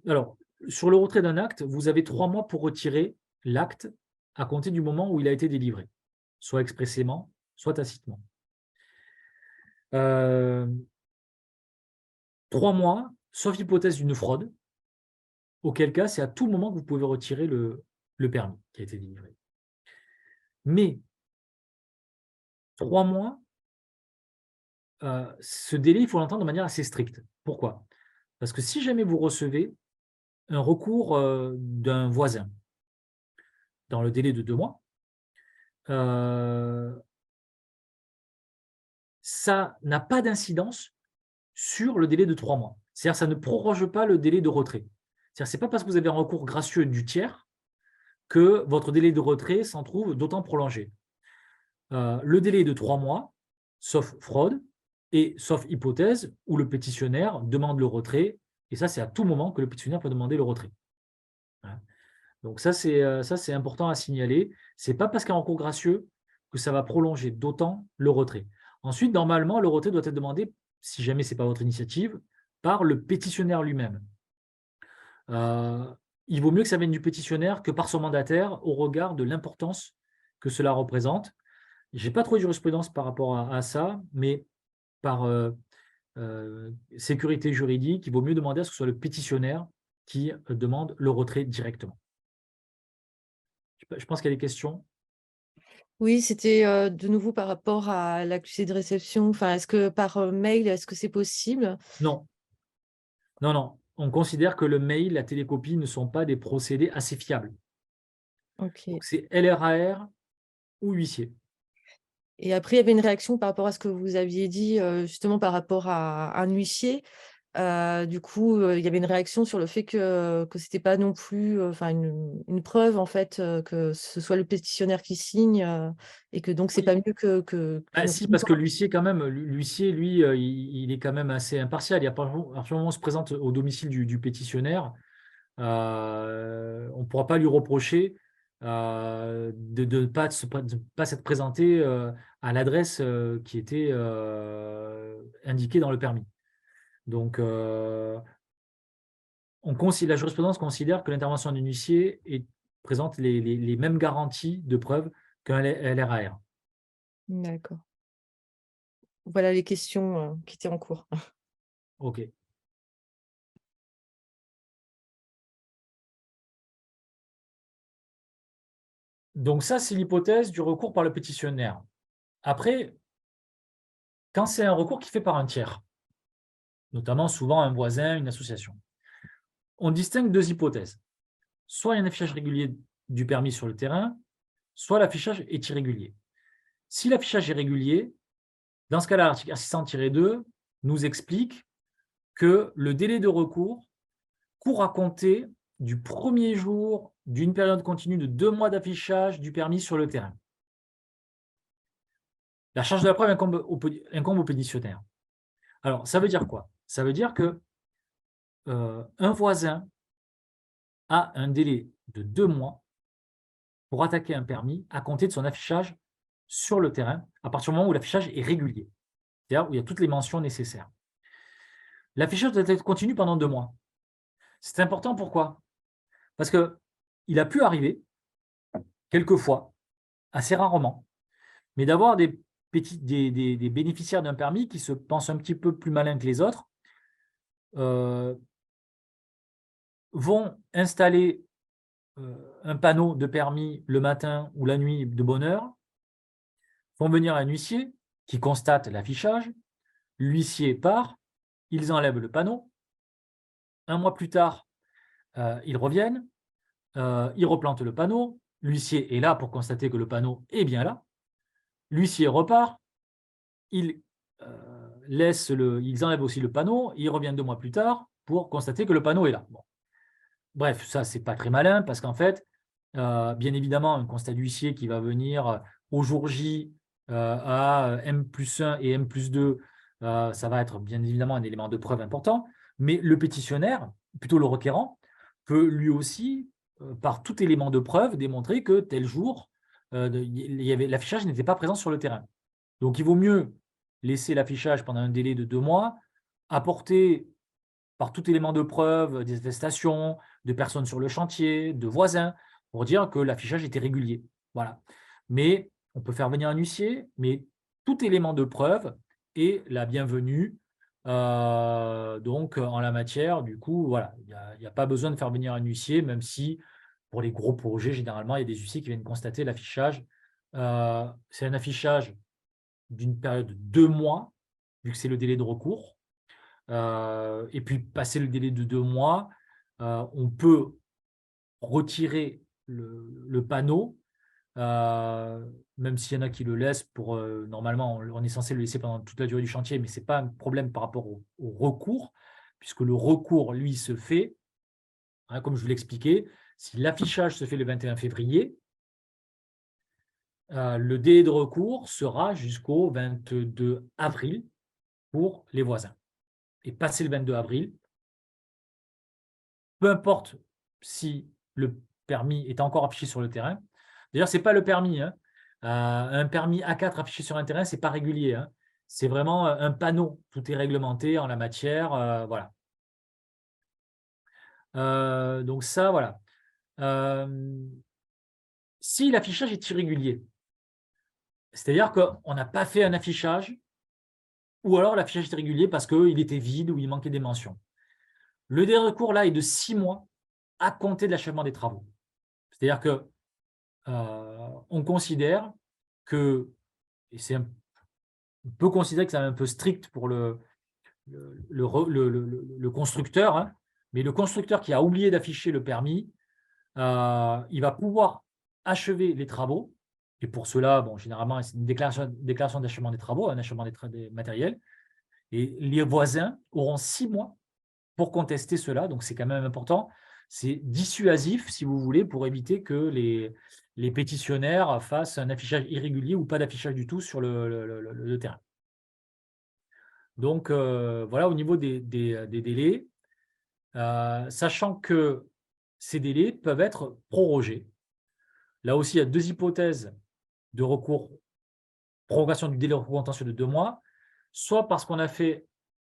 Alors, sur le retrait d'un acte, vous avez 3 mois pour retirer l'acte à compter du moment où il a été délivré, soit expressément, soit tacitement. 3 mois, sauf hypothèse d'une fraude, auquel cas c'est à tout moment que vous pouvez retirer le permis qui a été délivré. Mais 3 mois, ce délai, il faut l'entendre de manière assez stricte. Pourquoi? Parce que si jamais vous recevez un recours d'un voisin dans le délai de 2 mois, ça n'a pas d'incidence sur le délai de 3 mois. C'est-à-dire ça ne proroge pas le délai de retrait. C'est-à-dire c'est pas parce que vous avez un recours gracieux du tiers que votre délai de retrait s'en trouve d'autant prolongé. Le délai est de 3 mois, sauf fraude et sauf hypothèse où le pétitionnaire demande le retrait, et ça c'est à tout moment que le pétitionnaire peut demander le retrait. Hein. Donc ça c'est important à signaler. C'est pas parce qu'il y a un recours gracieux que ça va prolonger d'autant le retrait. Ensuite, normalement, le retrait doit être demandé, si jamais ce n'est pas votre initiative, par le pétitionnaire lui-même. Il vaut mieux que ça vienne du pétitionnaire que par son mandataire au regard de l'importance que cela représente. Je n'ai pas trouvé de jurisprudence par rapport à ça, mais par sécurité juridique, il vaut mieux demander à ce que ce soit le pétitionnaire qui demande le retrait directement. Je pense qu'il y a des questions. Oui, c'était, de nouveau par rapport à l'accusé de réception. Enfin, est-ce que par, mail, est-ce que c'est possible? Non, non, non. On considère que le mail, la télécopie ne sont pas des procédés assez fiables. OK. Donc, c'est LRAR ou huissier. Et après, il y avait une réaction par rapport à ce que vous aviez dit, justement par rapport à un huissier. Du coup, il y avait une réaction sur le fait que c'était pas non plus, enfin une preuve en fait, que ce soit le pétitionnaire qui signe, et que donc c'est Oui. pas mieux Ah, qu'une si, parce que l'huissier, quand même, l'huissier, lui, il est quand même assez impartial. Il y a pas, à partir du moment où on se présente au domicile du pétitionnaire, on ne pourra pas lui reprocher de ne pas, de pas s'être présenté à l'adresse qui était indiquée dans le permis. Donc, la jurisprudence considère que l'intervention d'un huissier présente les mêmes garanties de preuve qu'un LRAR. d'accord. Voilà les questions, qui étaient en cours. OK. Donc ça, c'est l'hypothèse du recours par le pétitionnaire. Après, quand c'est un recours qui est fait par un tiers, notamment souvent un voisin, une association, on distingue deux hypothèses. Soit il y a un affichage régulier du permis sur le terrain, soit l'affichage est irrégulier. Si l'affichage est régulier, dans ce cas-là, l'article R600-2 nous explique que le délai de recours court à compter du premier jour d'une période continue de 2 mois d'affichage du permis sur le terrain. La charge de la preuve incombe au pétitionnaire. Alors, ça veut dire quoi? Ça veut dire que un voisin a un délai de 2 mois pour attaquer un permis à compter de son affichage sur le terrain, à partir du moment où l'affichage est régulier, c'est-à-dire où il y a toutes les mentions nécessaires. L'affichage doit être continu pendant 2 mois. C'est important, pourquoi? Parce qu'il a pu arriver, quelquefois, assez rarement, mais d'avoir des bénéficiaires d'un permis qui se pensent un petit peu plus malins que les autres, vont installer un panneau de permis le matin ou la nuit de bonne heure, font venir un huissier qui constate l'affichage, l'huissier part, ils enlèvent le panneau, un mois plus tard, ils reviennent, ils replantent le panneau, l'huissier est là pour constater que le panneau est bien là, l'huissier repart, ils enlèvent aussi le panneau, ils reviennent 2 mois plus tard pour constater que le panneau est là. Bon. Bref, ça, c'est pas très malin parce qu'en fait, bien évidemment, un constat d'huissier qui va venir au jour J à M+1 et M+2, ça va être bien évidemment un élément de preuve important, mais le pétitionnaire, plutôt le requérant, peut lui aussi, par tout élément de preuve, démontrer que tel jour, l'affichage n'était pas présent sur le terrain. Donc, il vaut mieux laisser l'affichage pendant un délai de 2 mois, apporter par tout élément de preuve, des attestations, de personnes sur le chantier, de voisins, pour dire que l'affichage était régulier. Voilà. Mais on peut faire venir un huissier, mais tout élément de preuve est la bienvenue. Donc, en la matière, du coup, voilà, il n'y a pas besoin de faire venir un huissier, même si pour les gros projets, généralement, il y a des huissiers qui viennent constater l'affichage. C'est un affichage d'une période de 2 mois, vu que c'est le délai de recours. Et puis, passer le délai de 2 mois, on peut retirer le panneau, même s'il y en a qui le laissent pour, normalement, on est censé le laisser pendant toute la durée du chantier, mais ce n'est pas un problème par rapport au recours, puisque le recours, lui, se fait, hein, comme je vous l'expliquais, si l'affichage se fait le 21 février, le délai de recours sera jusqu'au 22 avril pour les voisins. Et passé le 22 avril, peu importe si le permis est encore affiché sur le terrain. D'ailleurs, ce n'est pas le permis, hein. Un permis A4 affiché sur un terrain, ce n'est pas régulier, hein. C'est vraiment un panneau. Tout est réglementé en la matière. Voilà. Donc ça, voilà. si l'affichage est irrégulier, c'est-à-dire qu'on n'a pas fait un affichage, ou alors l'affichage est irrégulier parce qu'il était vide ou il manquait des mentions. Le délai de recours, là, est de 6 mois à compter de l'achèvement des travaux. C'est-à-dire que on considère que, et on peut considérer que c'est un peu strict pour le constructeur, hein, mais le constructeur qui a oublié d'afficher le permis, il va pouvoir achever les travaux. Et pour cela, bon, généralement, c'est une déclaration d'achèvement des travaux, un achèvement des matériels. Et les voisins auront 6 mois pour contester cela. Donc, c'est quand même important. C'est dissuasif, si vous voulez, pour éviter que les pétitionnaires fassent un affichage irrégulier ou pas d'affichage du tout sur le terrain. Donc, voilà, au niveau des délais, sachant que ces délais peuvent être prorogés. Là aussi, il y a 2 hypothèses de recours, prorogation du délai de recours contentieux de 2 mois, soit parce qu'on a fait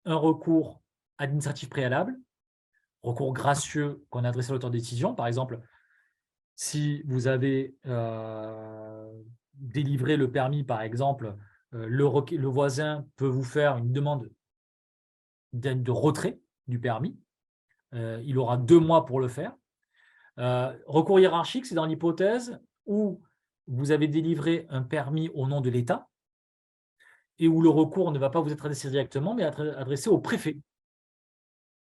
un recours administratif préalable, recours gracieux qu'on a adressé à l'auteur de décision. Par exemple, si vous avez délivré le permis, par exemple, le voisin peut vous faire une demande de retrait du permis. Il aura 2 mois pour le faire. Recours hiérarchique, c'est dans l'hypothèse où vous avez délivré un permis au nom de l'État et où le recours ne va pas vous être adressé directement, mais être adressé au préfet,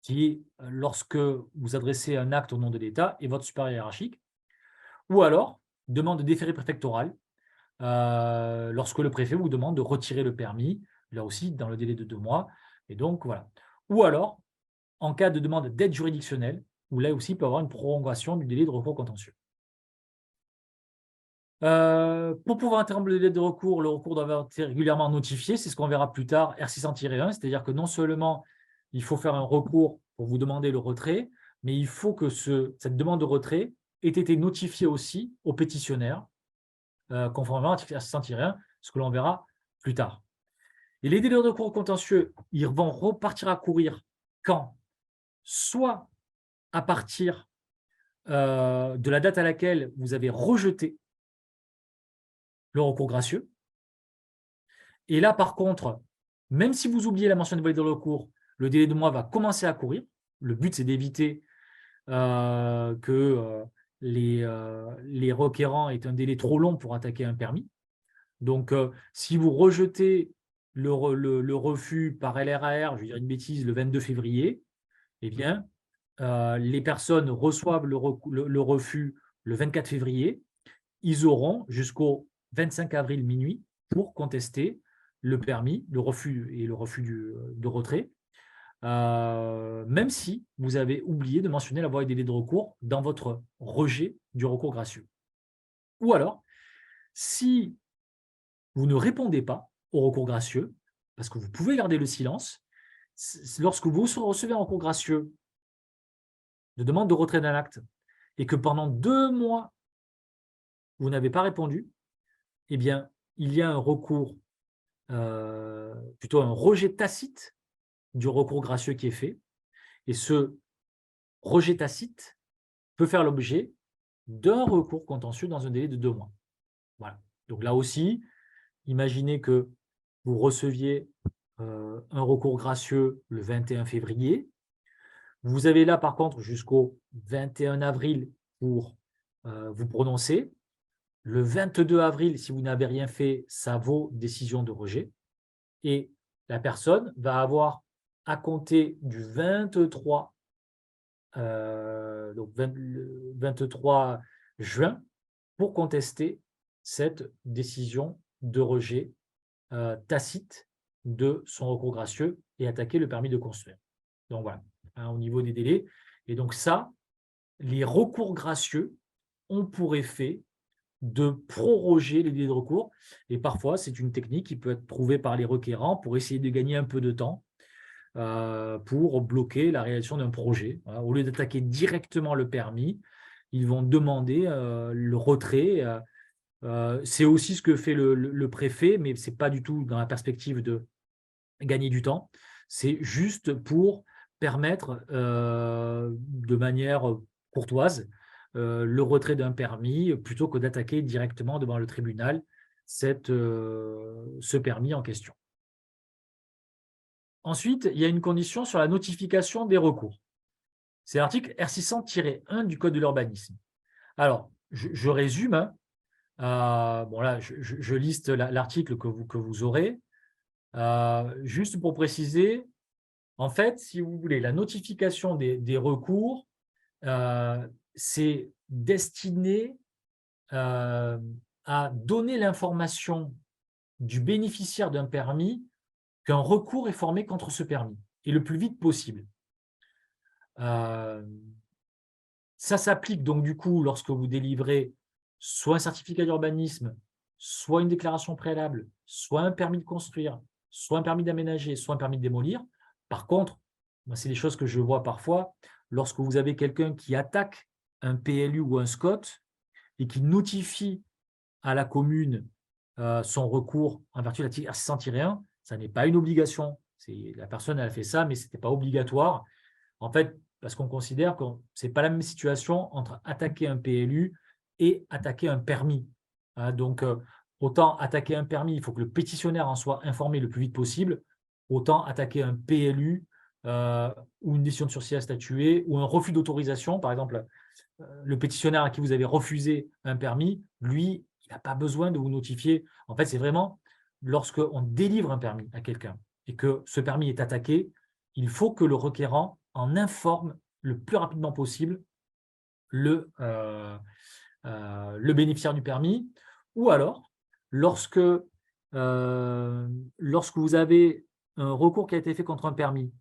qui, lorsque vous adressez un acte au nom de l'État, est votre supérieur hiérarchique. Ou alors, demande de déféré préfectoral, lorsque le préfet vous demande de retirer le permis, là aussi dans le délai de 2 mois. Et donc, voilà. Ou alors, en cas de demande d'aide juridictionnelle, où là aussi il peut y avoir une prolongation du délai de recours contentieux. Pour pouvoir interrompre le délai de recours, le recours doit être régulièrement notifié, c'est ce qu'on verra plus tard, R600-1, c'est-à-dire que non seulement il faut faire un recours pour vous demander le retrait, mais il faut que cette demande de retrait ait été notifiée aussi au pétitionnaire, conformément à R600-1, ce que l'on verra plus tard. Et les délais de recours contentieux, ils vont repartir à courir quand? Soit à partir de la date à laquelle vous avez rejeté le recours gracieux. Et là, par contre, même si vous oubliez la mention de validité de recours, le délai de mois va commencer à courir. Le but, c'est d'éviter que les requérants aient un délai trop long pour attaquer un permis. Donc, si vous rejetez le refus par LRAR, je vais dire une bêtise, le 22 février, eh bien, les personnes reçoivent le refus le 24 février. Ils auront jusqu'au 25 avril minuit pour contester le permis, le refus et le refus de retrait, même si vous avez oublié de mentionner la voie et délai de recours dans votre rejet du recours gracieux. Ou alors, si vous ne répondez pas au recours gracieux, parce que vous pouvez garder le silence, lorsque vous recevez un recours gracieux de demande de retrait d'un acte et que pendant 2 mois, vous n'avez pas répondu, eh bien, il y a un recours, plutôt un rejet tacite du recours gracieux qui est fait. Et ce rejet tacite peut faire l'objet d'un recours contentieux dans un délai de 2 mois. Voilà. Donc là aussi, imaginez que vous receviez un recours gracieux le 21 février. Vous avez là, par contre, jusqu'au 21 avril pour vous prononcer. Le 22 avril, si vous n'avez rien fait, ça vaut décision de rejet. Et la personne va avoir à compter du 23, donc le 23 juin pour contester cette décision de rejet tacite de son recours gracieux et attaquer le permis de construire. Donc voilà, hein, au niveau des délais. Et donc ça, les recours gracieux ont pour effet de proroger les délais de recours. Et parfois, c'est une technique qui peut être trouvée par les requérants pour essayer de gagner un peu de temps pour bloquer la réalisation d'un projet. Voilà. Au lieu d'attaquer directement le permis, ils vont demander le retrait. C'est aussi ce que fait le préfet, mais ce n'est pas du tout dans la perspective de gagner du temps. C'est juste pour permettre de manière courtoise le retrait d'un permis plutôt que d'attaquer directement devant le tribunal ce permis en question. Ensuite, il y a une condition sur la notification des recours. C'est l'article R600-1 du Code de l'urbanisme. Alors, je résume. Bon, là, je liste l'article que vous aurez. Juste pour préciser, en fait, si vous voulez, la notification des recours, c'est destiné à donner l'information du bénéficiaire d'un permis qu'un recours est formé contre ce permis, et le plus vite possible. Ça s'applique donc du coup lorsque vous délivrez soit un certificat d'urbanisme, soit une déclaration préalable, soit un permis de construire, soit un permis d'aménager, soit un permis de démolir. Par contre, c'est des choses que je vois parfois, lorsque vous avez quelqu'un qui attaque un PLU ou un SCOT et qui notifie à la commune son recours en vertu de l'article R600-1, ça n'est pas une obligation. La personne elle a fait ça, mais ce n'était pas obligatoire. En fait, parce qu'on considère que ce n'est pas la même situation entre attaquer un PLU et attaquer un permis. Donc, autant attaquer un permis, il faut que le pétitionnaire en soit informé le plus vite possible, autant attaquer un PLU ou une décision de sursis à statuer ou un refus d'autorisation. Par exemple, le pétitionnaire à qui vous avez refusé un permis, lui, il n'a pas besoin de vous notifier. En fait, c'est vraiment lorsqu'on délivre un permis à quelqu'un et que ce permis est attaqué, il faut que le requérant en informe le plus rapidement possible le bénéficiaire du permis, ou alors, lorsque vous avez un recours qui a été fait contre un permis,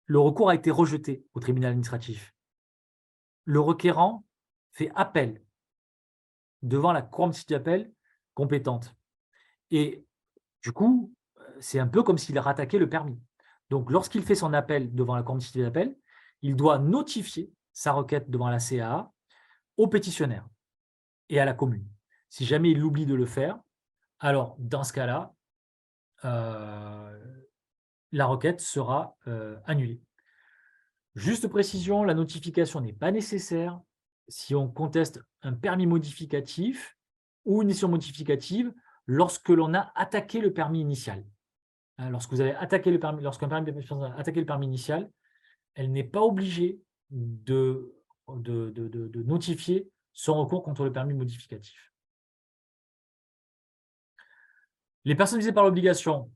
le recours a été rejeté au tribunal administratif. Le requérant fait appel devant la cour d'appel compétente. Et du coup, c'est un peu comme s'il rattaquait le permis. Donc, lorsqu'il fait son appel devant la cour d'appel, il doit notifier sa requête devant la CAA au pétitionnaire et à la commune. Si jamais il oublie de le faire, alors dans ce cas-là, la requête sera annulée. Juste précision, la notification n'est pas nécessaire si on conteste un permis modificatif ou une décision modificative lorsque l'on a attaqué le permis initial. Lorsque vous avez attaqué le permis, lorsqu'un permis a attaqué le permis initial, elle n'est pas obligée de notifier son recours contre le permis modificatif. Les personnes visées par l'obligation,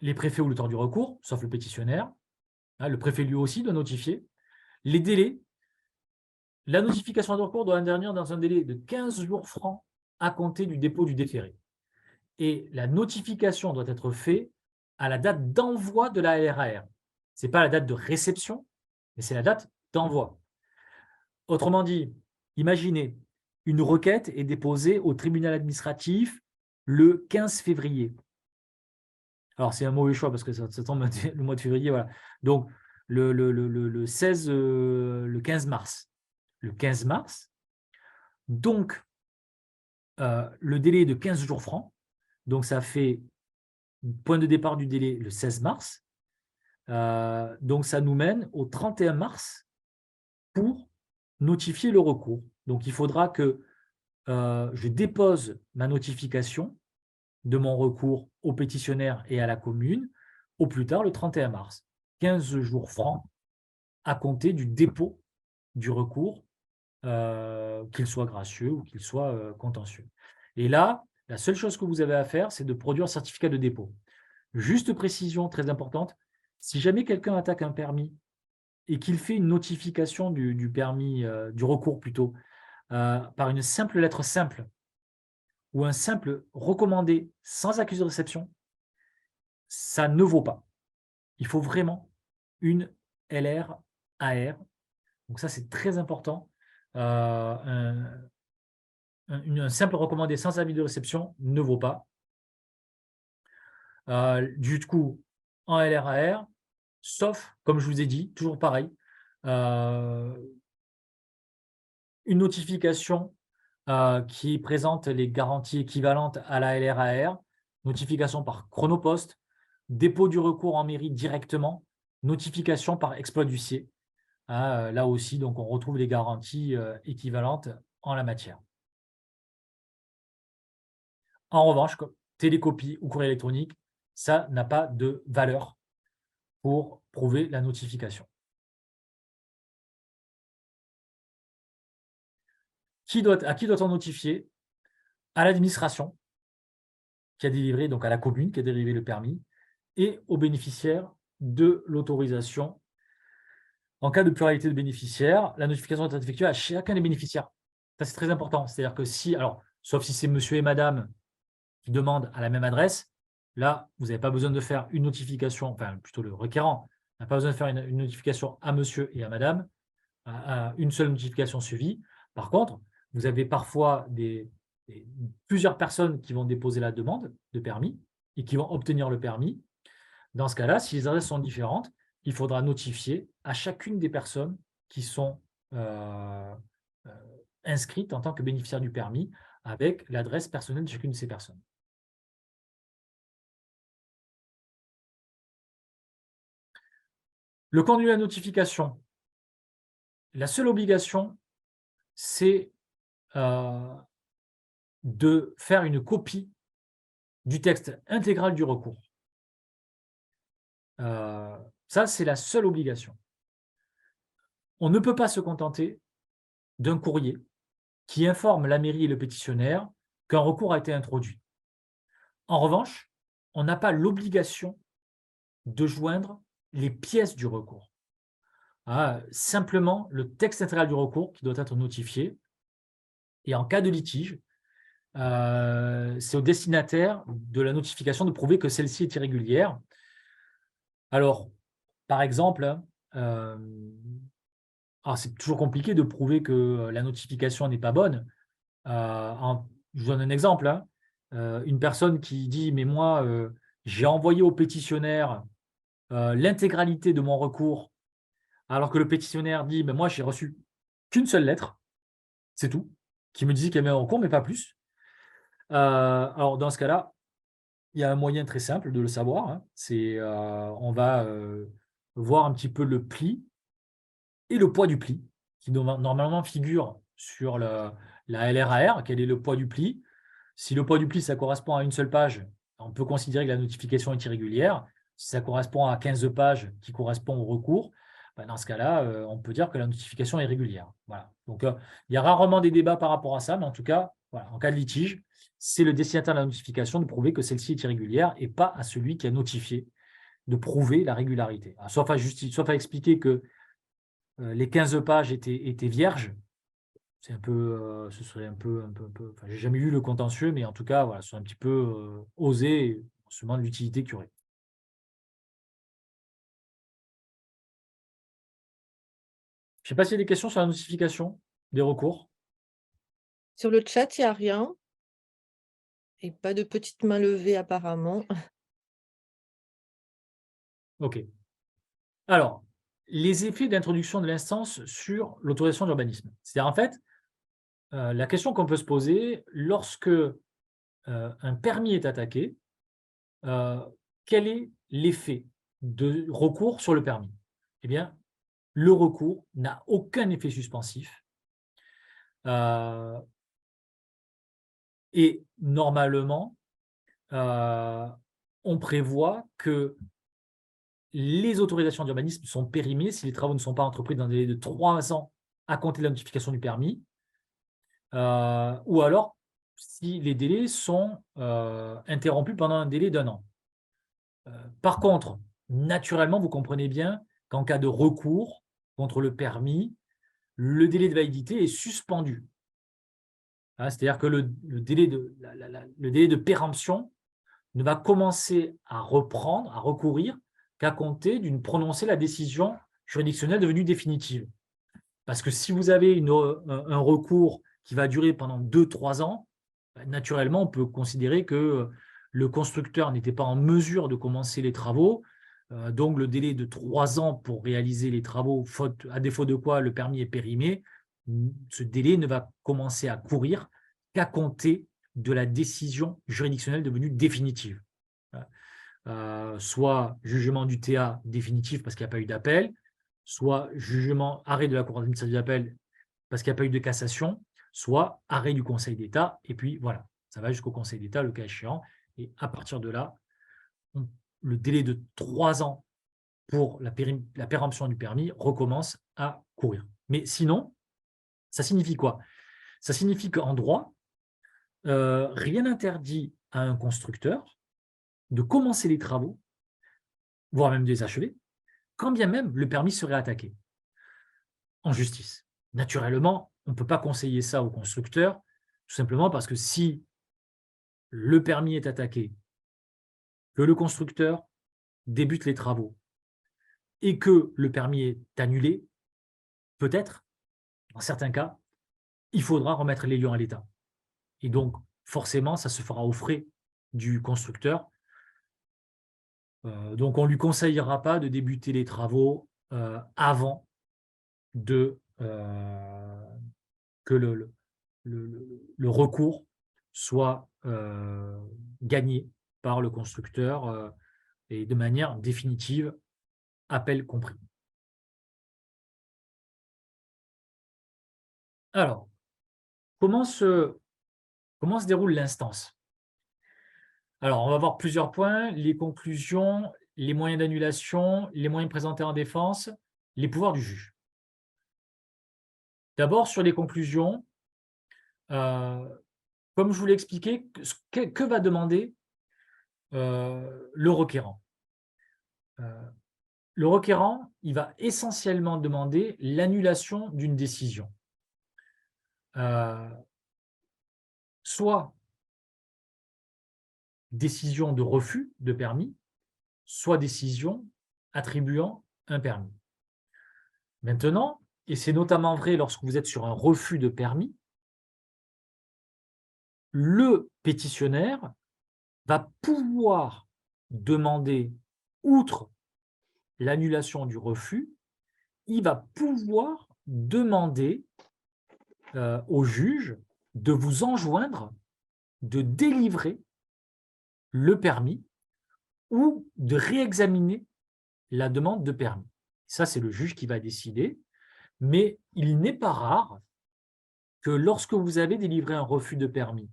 les préfets ou l'auteur du recours, sauf le pétitionnaire. Le préfet lui aussi doit notifier. Les délais, la notification de recours doit intervenir dans un délai de 15 jours francs à compter du dépôt du déféré. Et la notification doit être faite à la date d'envoi de la LRAR. Ce n'est pas la date de réception, mais c'est la date d'envoi. Autrement dit, imaginez, une requête est déposée au tribunal administratif le 15 février. Alors, c'est un mauvais choix parce que ça tombe le mois de février. Voilà. Donc, le 15 mars. Le 15 mars. Donc, le délai est de 15 jours francs. Donc, ça fait point de départ du délai le 16 mars. Donc, ça nous mène au 31 mars pour notifier le recours. Donc, il faudra que je dépose ma notification de mon recours au pétitionnaire et à la commune au plus tard le 31 mars. 15 jours francs à compter du dépôt du recours, qu'il soit gracieux ou qu'il soit contentieux. Et là, la seule chose que vous avez à faire, c'est de produire un certificat de dépôt. Juste précision très importante, si jamais quelqu'un attaque un permis et qu'il fait une notification du permis, du recours plutôt, par une simple lettre simple ou un simple recommandé sans accusé de réception, ça ne vaut pas. Il faut vraiment une LRAR. Donc ça, c'est très important. Un simple recommandé sans avis de réception ne vaut pas. Du coup, en LRAR, sauf, comme je vous ai dit, toujours pareil, une notification qui présente les garanties équivalentes à la LRAR, notification par chronopost, dépôt du recours en mairie directement, notification par exploit d'huissier. Hein, là aussi, donc, on retrouve les garanties équivalentes en la matière. En revanche, télécopie ou courrier électronique, ça n'a pas de valeur pour prouver la notification. À qui doit-on notifier? À l'administration qui a délivré, donc à la commune qui a délivré le permis, et aux bénéficiaires de l'autorisation. En cas de pluralité de bénéficiaires, la notification doit être effectuée à chacun des bénéficiaires. Ça, c'est très important. C'est-à-dire que si, alors, sauf si c'est monsieur et madame qui demandent à la même adresse, là, vous n'avez pas besoin de faire une notification, enfin, plutôt le requérant n'a pas besoin de faire une notification à monsieur et à madame, une seule notification suivie. Par contre, vous avez parfois plusieurs personnes qui vont déposer la demande de permis et qui vont obtenir le permis. Dans ce cas-là, si les adresses sont différentes, il faudra notifier à chacune des personnes qui sont inscrites en tant que bénéficiaires du permis avec l'adresse personnelle de chacune de ces personnes. Le contenu de la notification, la seule obligation, c'est de faire une copie du texte intégral du recours. Ça, c'est la seule obligation. On ne peut pas se contenter d'un courrier qui informe la mairie et le pétitionnaire qu'un recours a été introduit. En revanche, on n'a pas l'obligation de joindre les pièces du recours. Simplement le texte intégral du recours qui doit être notifié. Et en cas de litige, c'est au destinataire de la notification de prouver que celle-ci est irrégulière. Alors, par exemple, c'est toujours compliqué de prouver que la notification n'est pas bonne. Je vous donne un exemple. Une personne qui dit « mais moi, j'ai envoyé au pétitionnaire l'intégralité de mon recours », alors que le pétitionnaire dit « moi, j'ai reçu qu'une seule lettre, c'est tout, qui me disait qu'il y avait un recours, mais pas plus ». Alors, dans ce cas-là, il y a un moyen très simple de le savoir. Hein. C'est on va voir un petit peu le pli et le poids du pli, qui normalement figure sur la LRAR, quel est le poids du pli. Si le poids du pli, ça correspond à une seule page, on peut considérer que la notification est irrégulière. Si ça correspond à 15 pages qui correspondent au recours, dans ce cas-là, on peut dire que la notification est régulière. Voilà. Donc, il y a rarement des débats par rapport à ça, mais en tout cas, voilà, en cas de litige, c'est le destinataire de la notification de prouver que celle-ci est irrégulière et pas à celui qui a notifié de prouver la régularité. Sauf à expliquer que les 15 pages étaient vierges. C'est un peu, ce serait un peu, enfin, j'ai jamais lu le contentieux, mais en tout cas, voilà, c'est un petit peu osé, et on se demande l'utilité qu'il y aurait. Je ne sais pas s'il y a des questions sur la notification des recours. Sur le chat, il n'y a rien. Et pas de petites mains levées apparemment. OK. Alors, les effets d'introduction de l'instance sur l'autorisation d'urbanisme. C'est-à-dire, en fait, la question qu'on peut se poser, lorsque un permis est attaqué, quel est l'effet de recours sur le permis? Eh bien, le recours n'a aucun effet suspensif. Et normalement, on prévoit que les autorisations d'urbanisme sont périmées si les travaux ne sont pas entrepris dans un délai de 3 ans à compter de la notification du permis, ou alors si les délais sont interrompus pendant un délai d'1 an. Par contre, naturellement, vous comprenez bien qu'en cas de recours contre le permis, le délai de validité est suspendu. C'est-à-dire que le délai de péremption ne va commencer à recourir qu'à compter d'une prononcée la décision juridictionnelle devenue définitive. Parce que si vous avez un recours qui va durer pendant 2-3 ans, naturellement, on peut considérer que le constructeur n'était pas en mesure de commencer les travaux, donc le délai de 3 ans pour réaliser les travaux, à défaut de quoi le permis est périmé, ce délai ne va commencer à courir qu'à compter de la décision juridictionnelle devenue définitive. Soit jugement du TA définitif parce qu'il n'y a pas eu d'appel, soit jugement, arrêt de la Cour administrative d'appel parce qu'il n'y a pas eu de cassation, soit arrêt du Conseil d'État, et puis voilà, ça va jusqu'au Conseil d'État, le cas échéant, et à partir de là, le délai de 3 ans pour la péremption du permis recommence à courir. Mais sinon, ça signifie quoi? Ça signifie qu'en droit, rien n'interdit à un constructeur de commencer les travaux, voire même de les achever, quand bien même le permis serait attaqué en justice. Naturellement, on ne peut pas conseiller ça au constructeur, tout simplement parce que si le permis est attaqué, que le constructeur débute les travaux et que le permis est annulé, peut-être, dans certains cas, il faudra remettre les lieux à l'état. Et donc, forcément, ça se fera aux frais du constructeur. Donc, on ne lui conseillera pas de débuter les travaux avant que le recours soit gagné par le constructeur et de manière définitive, appel compris. Alors, comment se déroule l'instance? Alors, on va voir plusieurs points, les conclusions, les moyens d'annulation, les moyens présentés en défense, les pouvoirs du juge. D'abord, sur les conclusions, comme je vous l'ai expliqué, que va demander le requérant? Le requérant, il va essentiellement demander l'annulation d'une décision. Soit décision de refus de permis, soit décision attribuant un permis. Maintenant, et c'est notamment vrai lorsque vous êtes sur un refus de permis, le pétitionnaire va pouvoir demander, outre l'annulation du refus, il va pouvoir demander au juge de vous enjoindre de délivrer le permis ou de réexaminer la demande de permis. Ça, c'est le juge qui va décider, mais il n'est pas rare que lorsque vous avez délivré un refus de permis,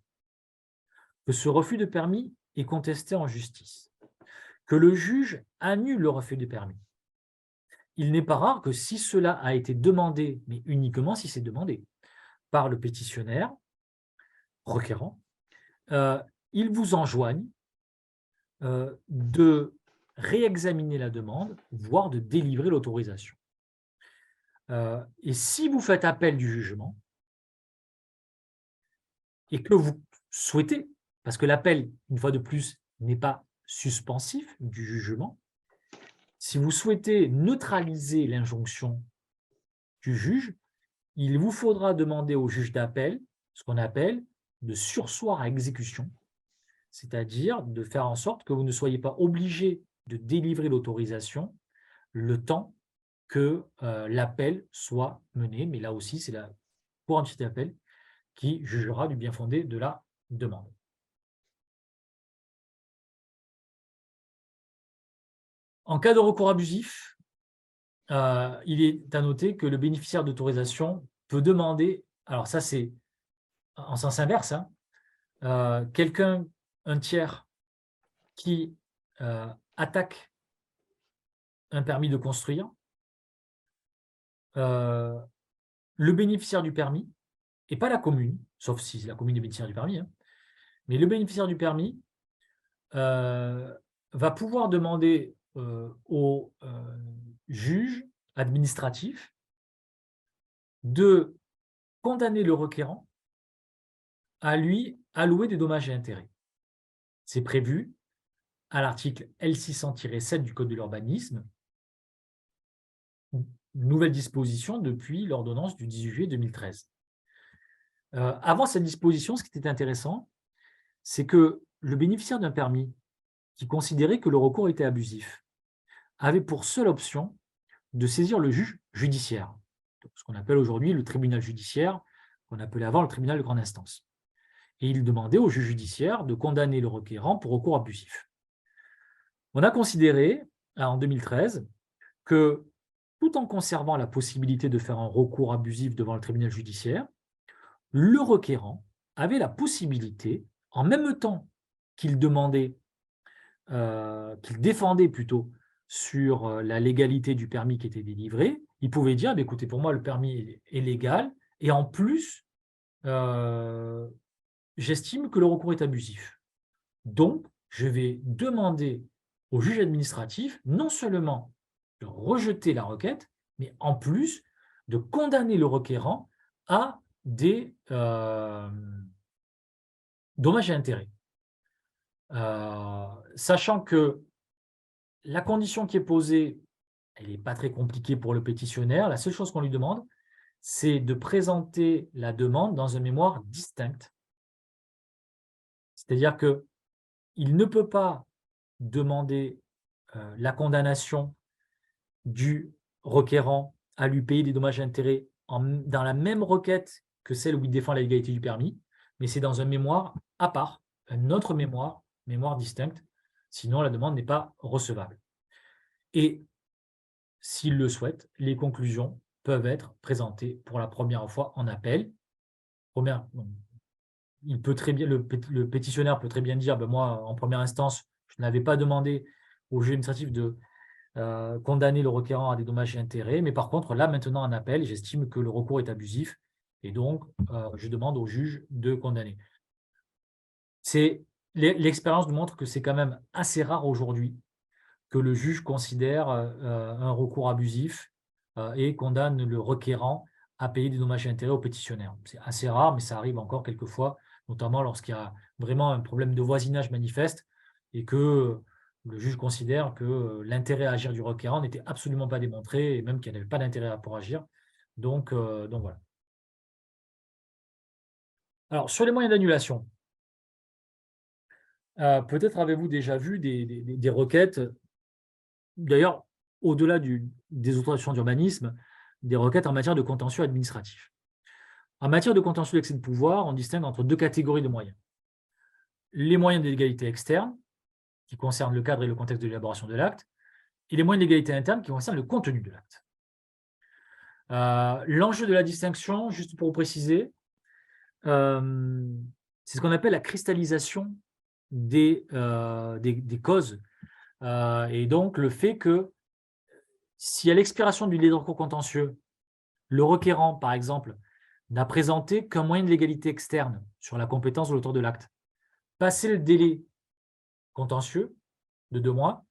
que ce refus de permis est contesté en justice, que le juge annule le refus de permis. Il n'est pas rare que si cela a été demandé, mais uniquement si c'est demandé, par le pétitionnaire, requérant, il vous enjoigne de réexaminer la demande, voire de délivrer l'autorisation. Et si vous faites appel du jugement, et que vous souhaitez, parce que l'appel, une fois de plus, n'est pas suspensif du jugement, si vous souhaitez neutraliser l'injonction du juge, il vous faudra demander au juge d'appel ce qu'on appelle de surseoir à exécution, c'est-à-dire de faire en sorte que vous ne soyez pas obligé de délivrer l'autorisation le temps que l'appel soit mené. Mais là aussi, c'est la cour administrative d'appel qui jugera du bien fondé de la demande. En cas de recours abusif, il est à noter que le bénéficiaire d'autorisation peut demander, alors ça c'est en sens inverse, hein, un tiers qui attaque un permis de construire, le bénéficiaire du permis, et pas la commune, sauf si la commune est bénéficiaire du permis, hein, mais le bénéficiaire du permis va pouvoir demander au juge administratif de condamner le requérant à lui allouer des dommages et intérêts. C'est prévu à l'article L600-7 du Code de l'urbanisme, nouvelle disposition depuis l'ordonnance du 18 juillet 2013. Avant cette disposition, ce qui était intéressant, c'est que le bénéficiaire d'un permis qui considérait que le recours était abusif avait pour seule option de saisir le juge judiciaire, ce qu'on appelle aujourd'hui le tribunal judiciaire, qu'on appelait avant le tribunal de grande instance. Et il demandait au juge judiciaire de condamner le requérant pour recours abusif. On a considéré, en 2013, que tout en conservant la possibilité de faire un recours abusif devant le tribunal judiciaire, le requérant avait la possibilité, en même temps qu'il demandait, qu'il défendait plutôt sur la légalité du permis qui était délivré, il pouvait dire, écoutez, pour moi, le permis est légal, et en plus, j'estime que le recours est abusif. Donc, je vais demander au juge administratif non seulement de rejeter la requête, mais en plus de condamner le requérant à des dommages et intérêts. Sachant que la condition qui est posée, elle n'est pas très compliquée pour le pétitionnaire. La seule chose qu'on lui demande, c'est de présenter la demande dans un mémoire distinct. C'est-à-dire qu'il ne peut pas demander la condamnation du requérant à lui payer des dommages et intérêts dans la même requête que celle où il défend la légalité du permis, mais c'est dans un mémoire à part, un autre mémoire distinct, sinon la demande n'est pas recevable. Et s'il le souhaite, les conclusions peuvent être présentées pour la première fois en appel. Il peut très bien, le pétitionnaire peut très bien dire, moi, en première instance, je n'avais pas demandé au juge administratif de condamner le requérant à des dommages et intérêts, mais par contre, là, maintenant, en appel, j'estime que le recours est abusif, et donc, je demande au juge de condamner. L'expérience nous montre que c'est quand même assez rare aujourd'hui que le juge considère un recours abusif et condamne le requérant à payer des dommages et intérêts au pétitionnaire. C'est assez rare, mais ça arrive encore quelquefois, notamment lorsqu'il y a vraiment un problème de voisinage manifeste et que le juge considère que l'intérêt à agir du requérant n'était absolument pas démontré et même qu'il n'y avait pas d'intérêt pour agir. Donc voilà. Alors, sur les moyens d'annulation, peut-être avez-vous déjà vu des requêtes, d'ailleurs, au-delà des autorisations d'urbanisme, des requêtes en matière de contentieux administratif. En matière de contentieux d'excès de pouvoir, on distingue entre deux catégories de moyens. Les moyens de légalité externe, qui concernent le cadre et le contexte de l'élaboration de l'acte, et les moyens de légalité interne, qui concernent le contenu de l'acte. L'enjeu de la distinction, juste pour vous préciser, c'est ce qu'on appelle la cristallisation des causes. Et donc, le fait que si à l'expiration du délai de recours contentieux, le requérant, par exemple, n'a présenté qu'un moyen de légalité externe sur la compétence de l'auteur de l'acte, passé le délai contentieux de 2 mois,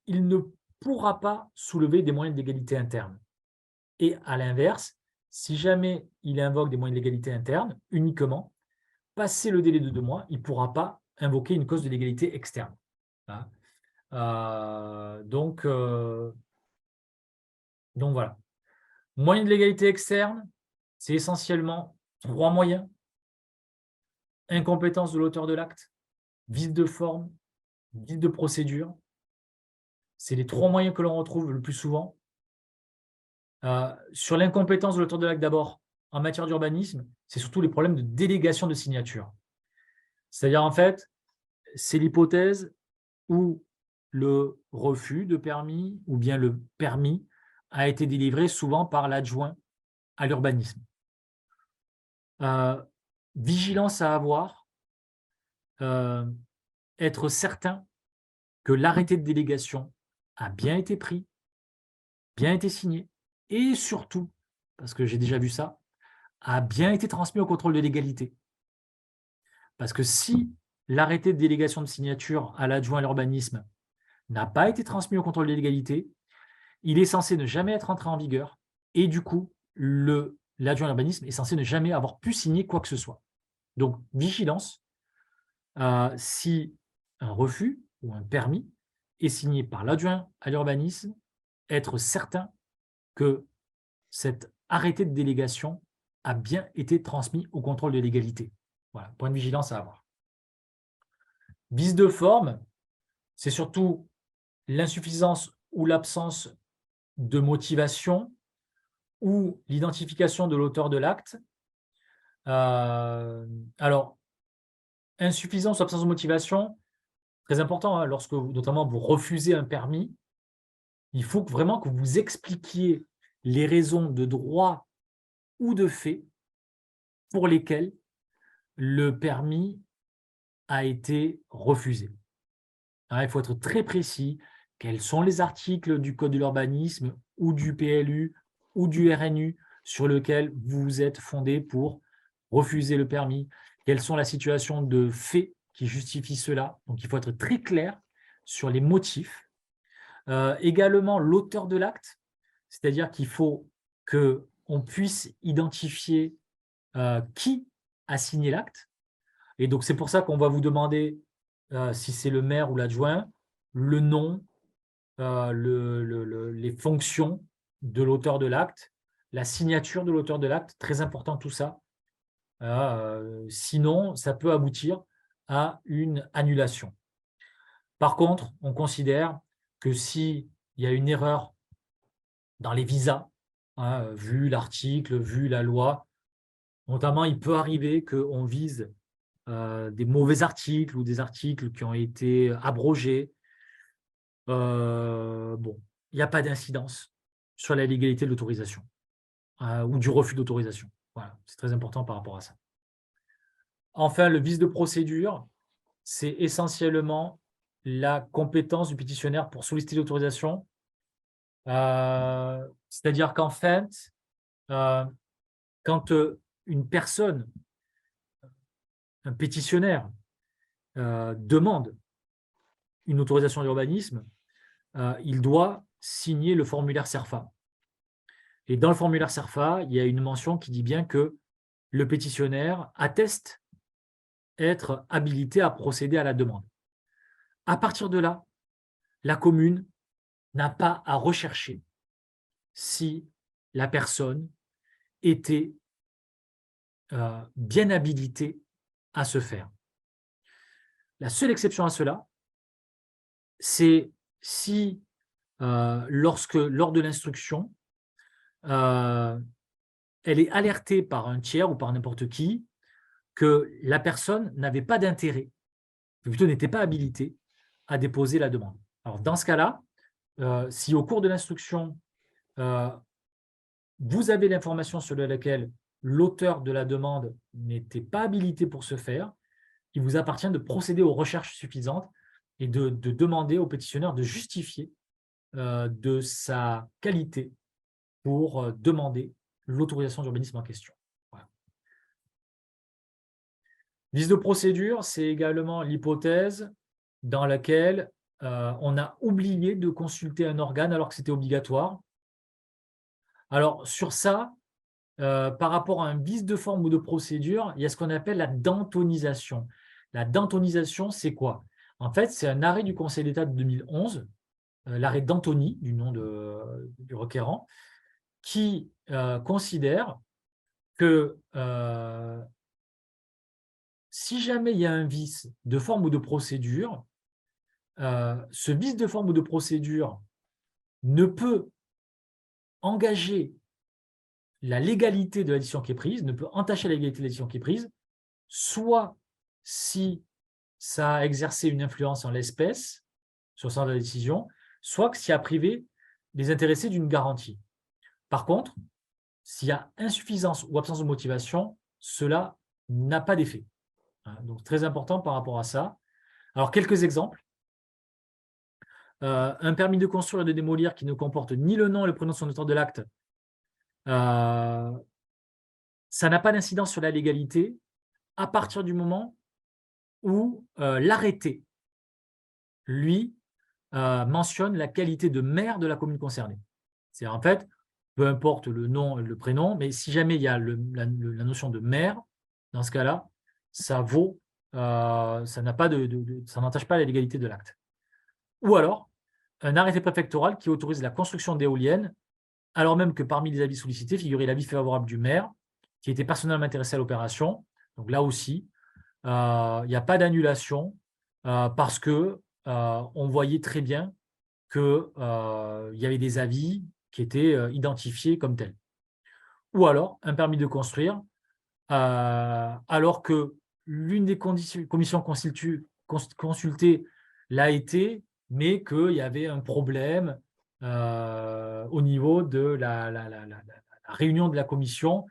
il ne pourra pas soulever des moyens de légalité interne. Et à l'inverse, si jamais il invoque des moyens de légalité interne, uniquement, passé le délai de 2 mois, il ne pourra pas invoquer une cause de légalité externe. Donc voilà. Moyens de légalité externe, c'est essentiellement 3 moyens. Incompétence de l'auteur de l'acte, vice de forme, vice de procédure. C'est les 3 moyens que l'on retrouve le plus souvent. Sur l'incompétence de l'auteur de l'acte d'abord, en matière d'urbanisme, c'est surtout les problèmes de délégation de signature. C'est-à-dire, en fait, c'est l'hypothèse où le refus de permis ou bien le permis a été délivré souvent par l'adjoint à l'urbanisme. Vigilance à avoir, être certain que l'arrêté de délégation a bien été pris, bien été signé, et surtout, parce que j'ai déjà vu ça, a bien été transmis au contrôle de légalité. Parce que si l'arrêté de délégation de signature à l'adjoint à l'urbanisme n'a pas été transmis au contrôle de légalité, il est censé ne jamais être entré en vigueur, et du coup, l'adjoint à l'urbanisme est censé ne jamais avoir pu signer quoi que ce soit. Donc, vigilance, si un refus ou un permis est signé par l'adjoint à l'urbanisme, être certain que cet arrêté de délégation a bien été transmis au contrôle de légalité. Voilà, point de vigilance à avoir. Vice de forme, c'est surtout l'insuffisance ou l'absence de motivation ou l'identification de l'auteur de l'acte. Alors, insuffisance ou absence de motivation, très important, hein, lorsque notamment vous refusez un permis, il faut vraiment que vous expliquiez les raisons de droit ou de fait pour lesquelles le permis a été refusé. Hein, il faut être très précis. Quels sont les articles du Code de l'urbanisme ou du PLU ou du RNU sur lesquels vous vous êtes fondé pour refuser le permis? Quelles sont la situation de fait qui justifie cela? Donc, il faut être très clair sur les motifs. Également, l'auteur de l'acte, c'est-à-dire qu'il faut qu'on puisse identifier qui a signé l'acte. Et donc, c'est pour ça qu'on va vous demander, si c'est le maire ou l'adjoint, le nom, les fonctions de l'auteur de l'acte, la signature de l'auteur de l'acte, très important tout ça. Sinon, ça peut aboutir à une annulation. Par contre, on considère que s'il y a une erreur dans les visas, hein, vu l'article, vu la loi, notamment, il peut arriver qu'on vise des mauvais articles ou des articles qui ont été abrogés. Bon, il n'y a pas d'incidence sur la légalité de l'autorisation ou du refus d'autorisation. Voilà, c'est très important par rapport à ça. Enfin, le vice de procédure, c'est essentiellement la compétence du pétitionnaire pour solliciter l'autorisation. C'est-à-dire qu'en fait, quand une personne, un pétitionnaire, demande une autorisation d'urbanisme, il doit signer le formulaire CERFA. Et dans le formulaire CERFA, il y a une mention qui dit bien que le pétitionnaire atteste être habilité à procéder à la demande. À partir de là, la commune n'a pas à rechercher si la personne était bien habilitée à se faire. La seule exception à cela, c'est si, lors de l'instruction, elle est alertée par un tiers ou par n'importe qui que la personne n'avait pas d'intérêt, plutôt n'était pas habilitée à déposer la demande. Alors, dans ce cas-là, si au cours de l'instruction, vous avez l'information sur laquelle l'auteur de la demande n'était pas habilité pour ce faire, il vous appartient de procéder aux recherches suffisantes et de demander au pétitionnaire de justifier de sa qualité pour demander l'autorisation d'urbanisme en question. Voilà. Vice de procédure, c'est également l'hypothèse dans laquelle on a oublié de consulter un organe alors que c'était obligatoire. Alors, sur ça, par rapport à un vice de forme ou de procédure, il y a ce qu'on appelle la dantonisation. La dantonisation, c'est quoi? En fait, c'est un arrêt du Conseil d'État de 2011, l'arrêt d'Antony, du nom du requérant, qui considère que si jamais il y a un vice de forme ou de procédure, ce vice de forme ou de procédure ne peut engager la légalité de la décision qui est prise, ne peut entacher la légalité de la décision qui est prise, soit si ça a exercé une influence en l'espèce sur le sens de la décision, soit s'il a privé les intéressés d'une garantie. Par contre, s'il y a insuffisance ou absence de motivation, cela n'a pas d'effet. Donc, très important par rapport à ça. Alors, quelques exemples. Un permis de construire et de démolir qui ne comporte ni le nom et le prénom de son auteur de l'acte, ça n'a pas d'incidence sur la légalité à partir du moment où l'arrêté, lui, mentionne la qualité de maire de la commune concernée. C'est-à-dire, en fait, peu importe le nom et le prénom, mais si jamais il y a la notion de maire, dans ce cas-là, ça vaut, ça n'entache pas la légalité de l'acte. Ou alors, un arrêté préfectoral qui autorise la construction d'éoliennes, alors même que parmi les avis sollicités figurait l'avis favorable du maire, qui était personnellement intéressé à l'opération. Donc là aussi, il n'y a pas d'annulation parce que on voyait très bien qu'il y avait des avis qui étaient identifiés comme tels. Ou alors, un permis de construire, alors que l'une des commissions consultées l'a été, mais qu'il y avait un problème au niveau de la réunion de la commission.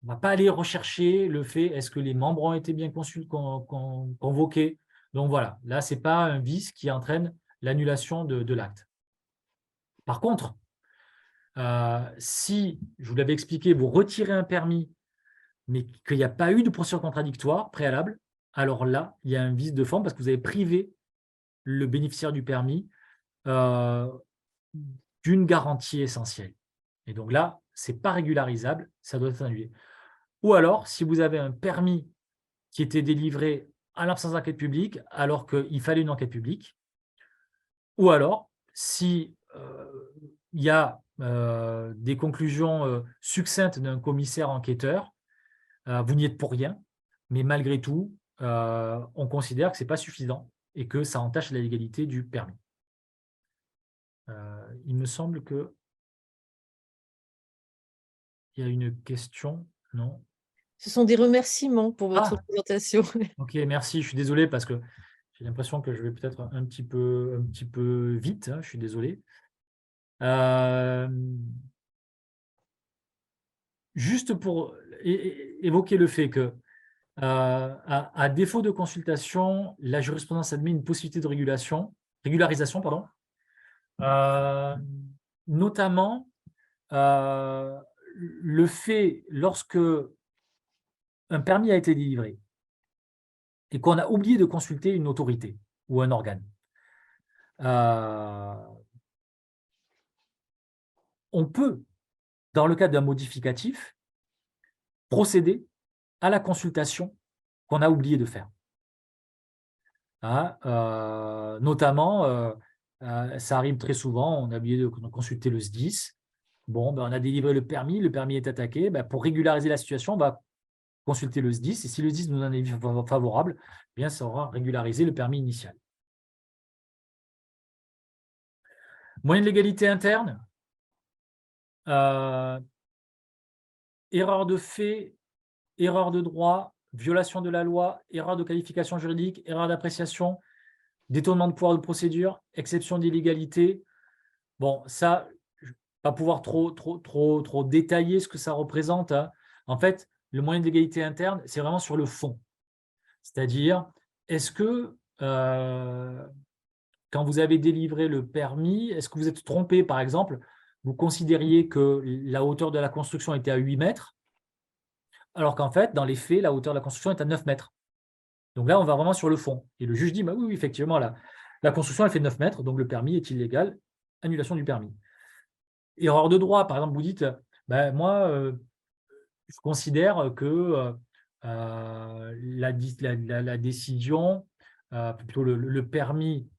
On ne va pas aller rechercher le fait, est-ce que les membres ont été bien convoqués. Donc voilà, là, ce n'est pas un vice qui entraîne l'annulation de l'acte. Par contre, si, je vous l'avais expliqué, vous retirez un permis, mais qu'il n'y a pas eu de procédure contradictoire préalable, alors là, il y a un vice de forme parce que vous avez privé le bénéficiaire du permis d'une garantie essentielle. Et donc là, ce n'est pas régularisable, ça doit être annulé. Ou alors, si vous avez un permis qui était délivré à l'absence d'enquête publique, alors qu'il fallait une enquête publique, ou alors, si il y a des conclusions succinctes d'un commissaire enquêteur, vous n'y êtes pour rien, mais malgré tout, on considère que ce n'est pas suffisant et que ça entache la légalité du permis. Il me semble qu'il y a une question, non? Ce sont des remerciements pour votre présentation. Ok, merci, je suis désolé parce que j'ai l'impression que je vais peut-être un petit peu vite, hein, je suis désolé. Juste pour évoquer le fait que, à défaut de consultation, la jurisprudence admet une possibilité de régularisation, pardon, notamment le fait, lorsque un permis a été délivré et qu'on a oublié de consulter une autorité ou un organe, on peut, dans le cadre d'un modificatif, procéder à la consultation qu'on a oublié de faire. Hein, notamment, ça arrive très souvent, on a oublié de consulter le SDIS. Bon, ben, on a délivré le permis est attaqué. Ben, pour régulariser la situation, on va consulter le SDIS. Et si le SDIS nous en est favorable, eh bien, ça aura régularisé le permis initial. Moyen de légalité interne. Erreur de fait, erreur de droit, violation de la loi, erreur de qualification juridique, erreur d'appréciation, détournement de pouvoir de procédure, exception d'illégalité. Bon, ça, je ne vais pas pouvoir trop détailler ce que ça représente, hein. En fait, le moyen de légalité interne, c'est vraiment sur le fond. C'est-à-dire, est-ce que quand vous avez délivré le permis, est-ce que vous êtes trompé, par exemple, vous considériez que la hauteur de la construction était à 8 mètres, alors qu'en fait, dans les faits, la hauteur de la construction est à 9 mètres. Donc là, on va vraiment sur le fond. Et le juge dit, bah oui, effectivement, la construction, elle fait 9 mètres, donc le permis est illégal, annulation du permis. Erreur de droit, par exemple, vous dites, ben, moi, je considère que la décision, plutôt le permis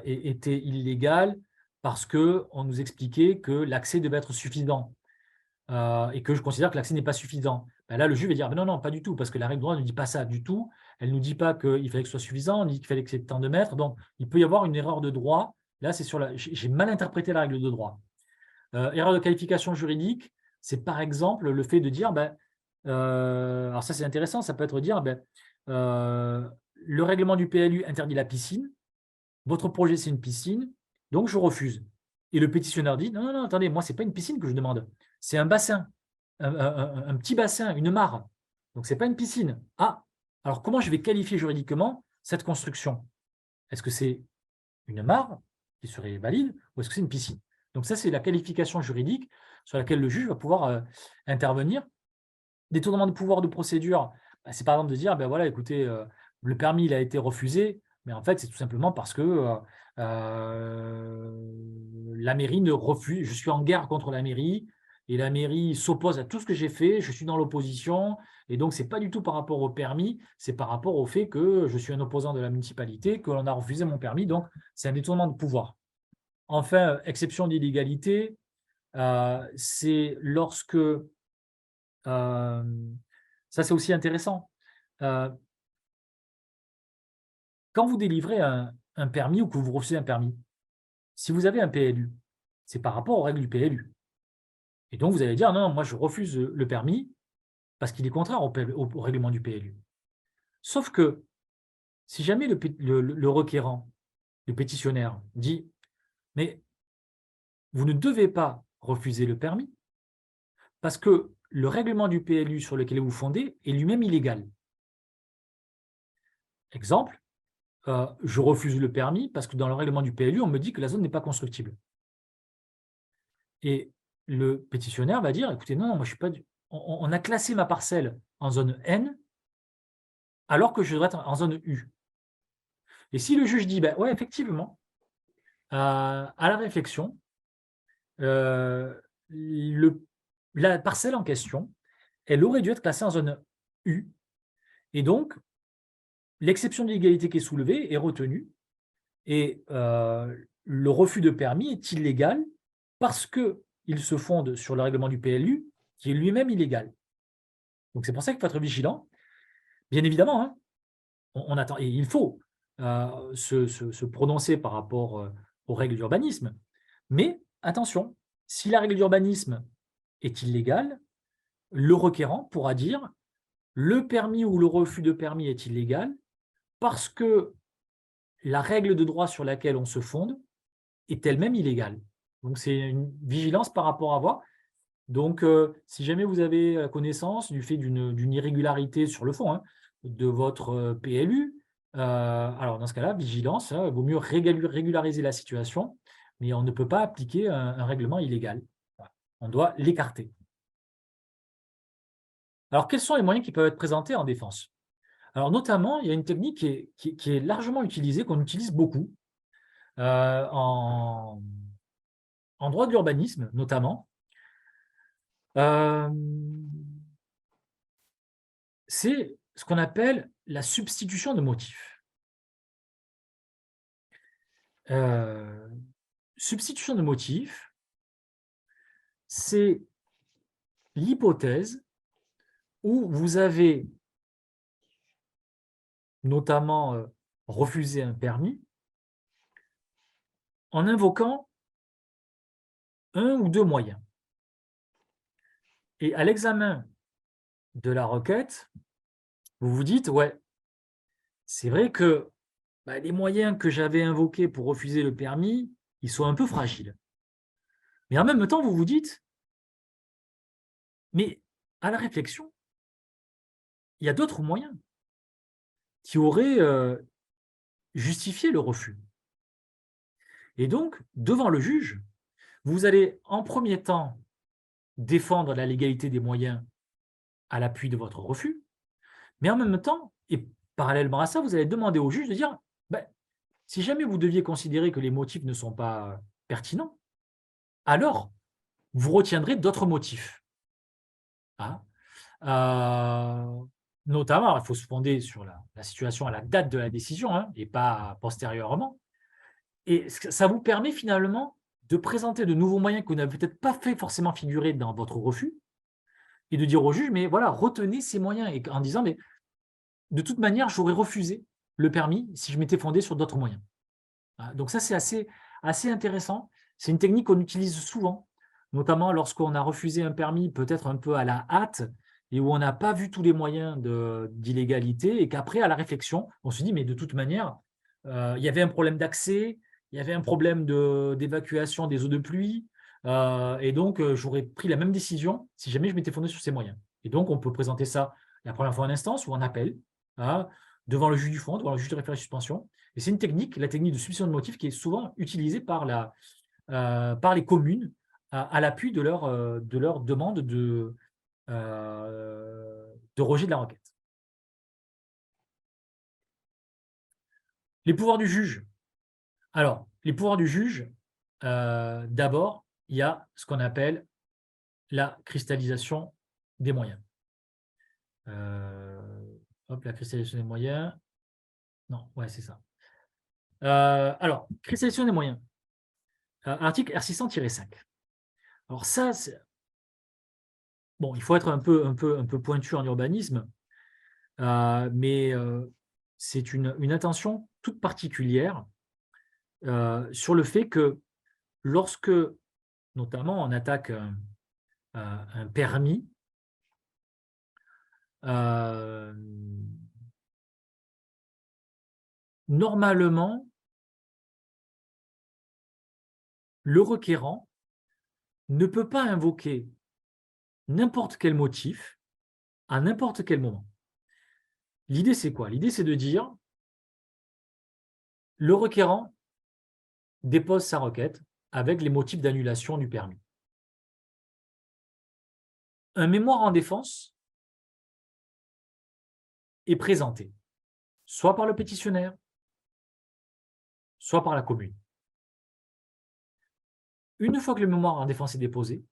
était illégal parce qu'on nous expliquait que l'accès devait être suffisant et que je considère que l'accès n'est pas suffisant. Ben là, le juge va dire, ben non, non, pas du tout, parce que la règle de droit ne dit pas ça du tout. Elle ne nous dit pas qu'il fallait que ce soit suffisant, elle dit qu'il fallait que c'est tant de mètres. Donc, il peut y avoir une erreur de droit. Là, c'est j'ai mal interprété la règle de droit. Erreur de qualification juridique, c'est par exemple le fait de dire, ben, alors ça c'est intéressant, ça peut être dire, ben, le règlement du PLU interdit la piscine, votre projet c'est une piscine, donc je refuse. Et le pétitionnaire dit, non, non, non, attendez, moi c'est pas une piscine que je demande, c'est un bassin, un petit bassin, une mare. Donc c'est pas une piscine. Ah, alors comment je vais qualifier juridiquement cette construction? Est-ce que c'est une mare qui serait valide ou est-ce que c'est une piscine? Donc ça, c'est la qualification juridique sur laquelle le juge va pouvoir intervenir. Détournement de pouvoir de procédure, bah, c'est par exemple de dire, ben voilà, écoutez, le permis il a été refusé, mais en fait, c'est tout simplement parce que la mairie ne refuse, je suis en guerre contre la mairie, et la mairie s'oppose à tout ce que j'ai fait, je suis dans l'opposition, et donc ce n'est pas du tout par rapport au permis, c'est par rapport au fait que je suis un opposant de la municipalité, que l'on a refusé mon permis, donc c'est un détournement de pouvoir. Enfin, exception d'illégalité, c'est lorsque, ça c'est aussi intéressant, quand vous délivrez un permis ou que vous refusez un permis, si vous avez un PLU, c'est par rapport aux règles du PLU. Et donc vous allez dire, non, moi je refuse le permis parce qu'il est contraire au règlement du PLU. Sauf que si jamais le requérant, le pétitionnaire, dit, mais vous ne devez pas refuser le permis parce que le règlement du PLU sur lequel vous fondez est lui-même illégal. Exemple, je refuse le permis parce que dans le règlement du PLU, on me dit que la zone n'est pas constructible. Et le pétitionnaire va dire, écoutez, non, moi je suis pas on a classé ma parcelle en zone N alors que je devrais être en zone U. Et si le juge dit, ben ouais, effectivement, à la réflexion, la parcelle en question, elle aurait dû être classée en zone U. Et donc, l'exception d'illégalité qui est soulevée est retenue. Et le refus de permis est illégal parce qu'il se fonde sur le règlement du PLU, qui est lui-même illégal. Donc, c'est pour ça qu'il faut être vigilant. Bien évidemment, hein, on attend, et il faut se prononcer par rapport aux règles d'urbanisme. Mais attention, si la règle d'urbanisme est illégale, le requérant pourra dire le permis ou le refus de permis est illégal parce que la règle de droit sur laquelle on se fonde est elle-même illégale. Donc, c'est une vigilance par rapport à avoir. Donc, si jamais vous avez connaissance du fait d'une irrégularité sur le fond, hein, de votre PLU, alors dans ce cas-là, vigilance, il vaut mieux régulariser la situation, mais on ne peut pas appliquer un règlement illégal. Voilà. On doit l'écarter. Alors, quels sont les moyens qui peuvent être présentés en défense? Alors, notamment, il y a une technique qui est largement utilisée, qu'on utilise beaucoup, en droit de l'urbanisme, notamment. C'est ce qu'on appelle la substitution de motifs. Substitution de motifs, c'est l'hypothèse où vous avez notamment refusé un permis en invoquant un ou deux moyens. Et à l'examen de la requête, vous vous dites, ouais, c'est vrai que les moyens que j'avais invoqués pour refuser le permis, ils sont un peu fragiles. Mais en même temps, vous vous dites, mais à la réflexion, il y a d'autres moyens qui auraient justifié le refus. Et donc, devant le juge, vous allez en premier temps défendre la légalité des moyens à l'appui de votre refus, mais en même temps, et parallèlement à ça, vous allez demander au juge de dire, si jamais vous deviez considérer que les motifs ne sont pas pertinents, alors vous retiendrez d'autres motifs. Hein. Notamment, alors, il faut se fonder sur la situation à la date de la décision, hein, et pas postérieurement. Et ça vous permet finalement de présenter de nouveaux moyens que vous n'avez peut-être pas fait forcément figurer dans votre refus, et de dire au juge, mais voilà, retenez ces moyens, et en disant, mais de toute manière, j'aurais refusé le permis si je m'étais fondé sur d'autres moyens. Donc ça, c'est assez intéressant. C'est une technique qu'on utilise souvent, notamment lorsqu'on a refusé un permis peut-être un peu à la hâte et où on n'a pas vu tous les moyens d'illégalité, et qu'après, à la réflexion, on se dit, mais de toute manière, il y avait un problème d'accès, il y avait un problème d'évacuation des eaux de pluie, et donc j'aurais pris la même décision si jamais je m'étais fondé sur ces moyens. Et donc, on peut présenter ça la première fois en instance ou en appel, devant le juge du fond, devant le juge de référé suspension. Et c'est une technique, la technique de substitution de motifs, qui est souvent utilisée par les communes à l'appui de leur demande de rejet de la requête. Les pouvoirs du juge. Alors, les pouvoirs du juge, d'abord, il y a ce qu'on appelle la cristallisation des moyens. La cristallisation des moyens. Non, ouais, c'est ça. Alors, cristallisation des moyens. Article R600-5. Alors ça, bon, il faut être un peu pointu en urbanisme, mais c'est une attention toute particulière sur le fait que lorsque, notamment, on attaque un permis, normalement, le requérant ne peut pas invoquer n'importe quel motif à n'importe quel moment. L'idée, c'est quoi? L'idée, c'est de dire, le requérant dépose sa requête avec les motifs d'annulation du permis. Un mémoire en défense est présenté, soit par le pétitionnaire, soit par la commune. Une fois que le mémoire en défense est déposé,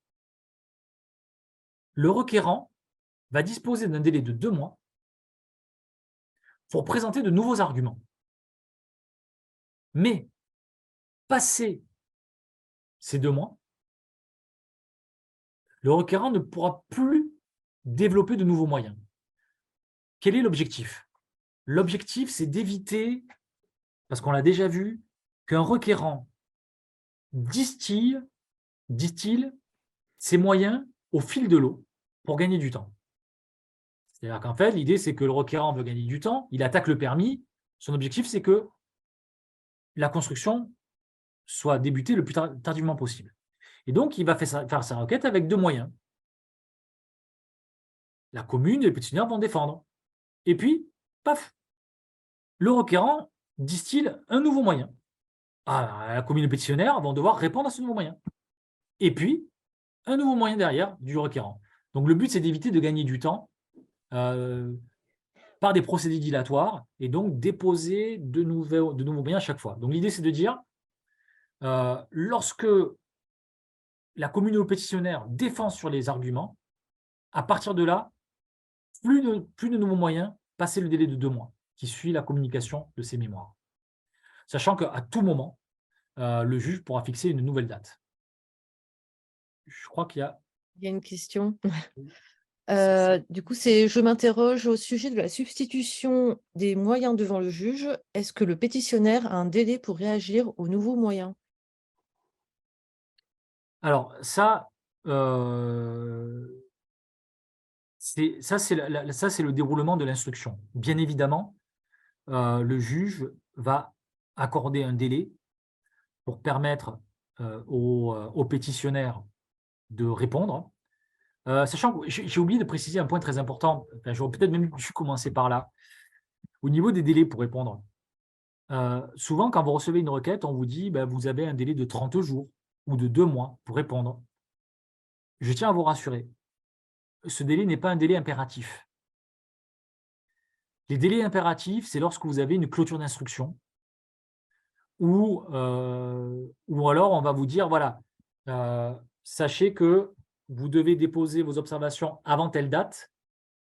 le requérant va disposer d'un délai de 2 mois pour présenter de nouveaux arguments. Mais, passé ces 2 mois, le requérant ne pourra plus développer de nouveaux moyens. Quel est l'objectif? L'objectif, c'est d'éviter, parce qu'on l'a déjà vu, qu'un requérant distille ses moyens au fil de l'eau pour gagner du temps. C'est-à-dire qu'en fait, l'idée, c'est que le requérant veut gagner du temps, il attaque le permis, son objectif, c'est que la construction soit débutée le plus tardivement possible. Et donc, il va faire sa requête avec 2 moyens. La commune et le pétitionnaire vont défendre. Et puis, paf, le requérant distille un nouveau moyen. La commune et le pétitionnaire vont devoir répondre à ce nouveau moyen. Et puis, un nouveau moyen derrière du requérant. Donc, le but, c'est d'éviter de gagner du temps par des procédés dilatoires et donc déposer de nouveaux moyens à chaque fois. Donc, l'idée, c'est de dire, lorsque la commune ou le pétitionnaire défend sur les arguments, à partir de là, plus de nouveaux moyens, passer le délai de 2 mois qui suit la communication de ces mémoires. Sachant qu'à tout moment, le juge pourra fixer une nouvelle date. Je crois qu'il y a... Il y a une question. C'est ça. Du coup, je m'interroge au sujet de la substitution des moyens devant le juge. Est-ce que le pétitionnaire a un délai pour réagir aux nouveaux moyens? Alors, ça, c'est le déroulement de l'instruction. Bien évidemment, le juge va accorder un délai pour permettre au pétitionnaire de répondre. Sachant que j'ai oublié de préciser un point très important, enfin, j'aurais peut-être même dû commencer par là. Au niveau des délais pour répondre, souvent quand vous recevez une requête, on vous dit vous avez un délai de 30 jours ou de 2 mois pour répondre. Je tiens à vous rassurer, ce délai n'est pas un délai impératif. Les délais impératifs, c'est lorsque vous avez une clôture d'instruction ou alors on va vous dire, voilà, sachez que vous devez déposer vos observations avant telle date,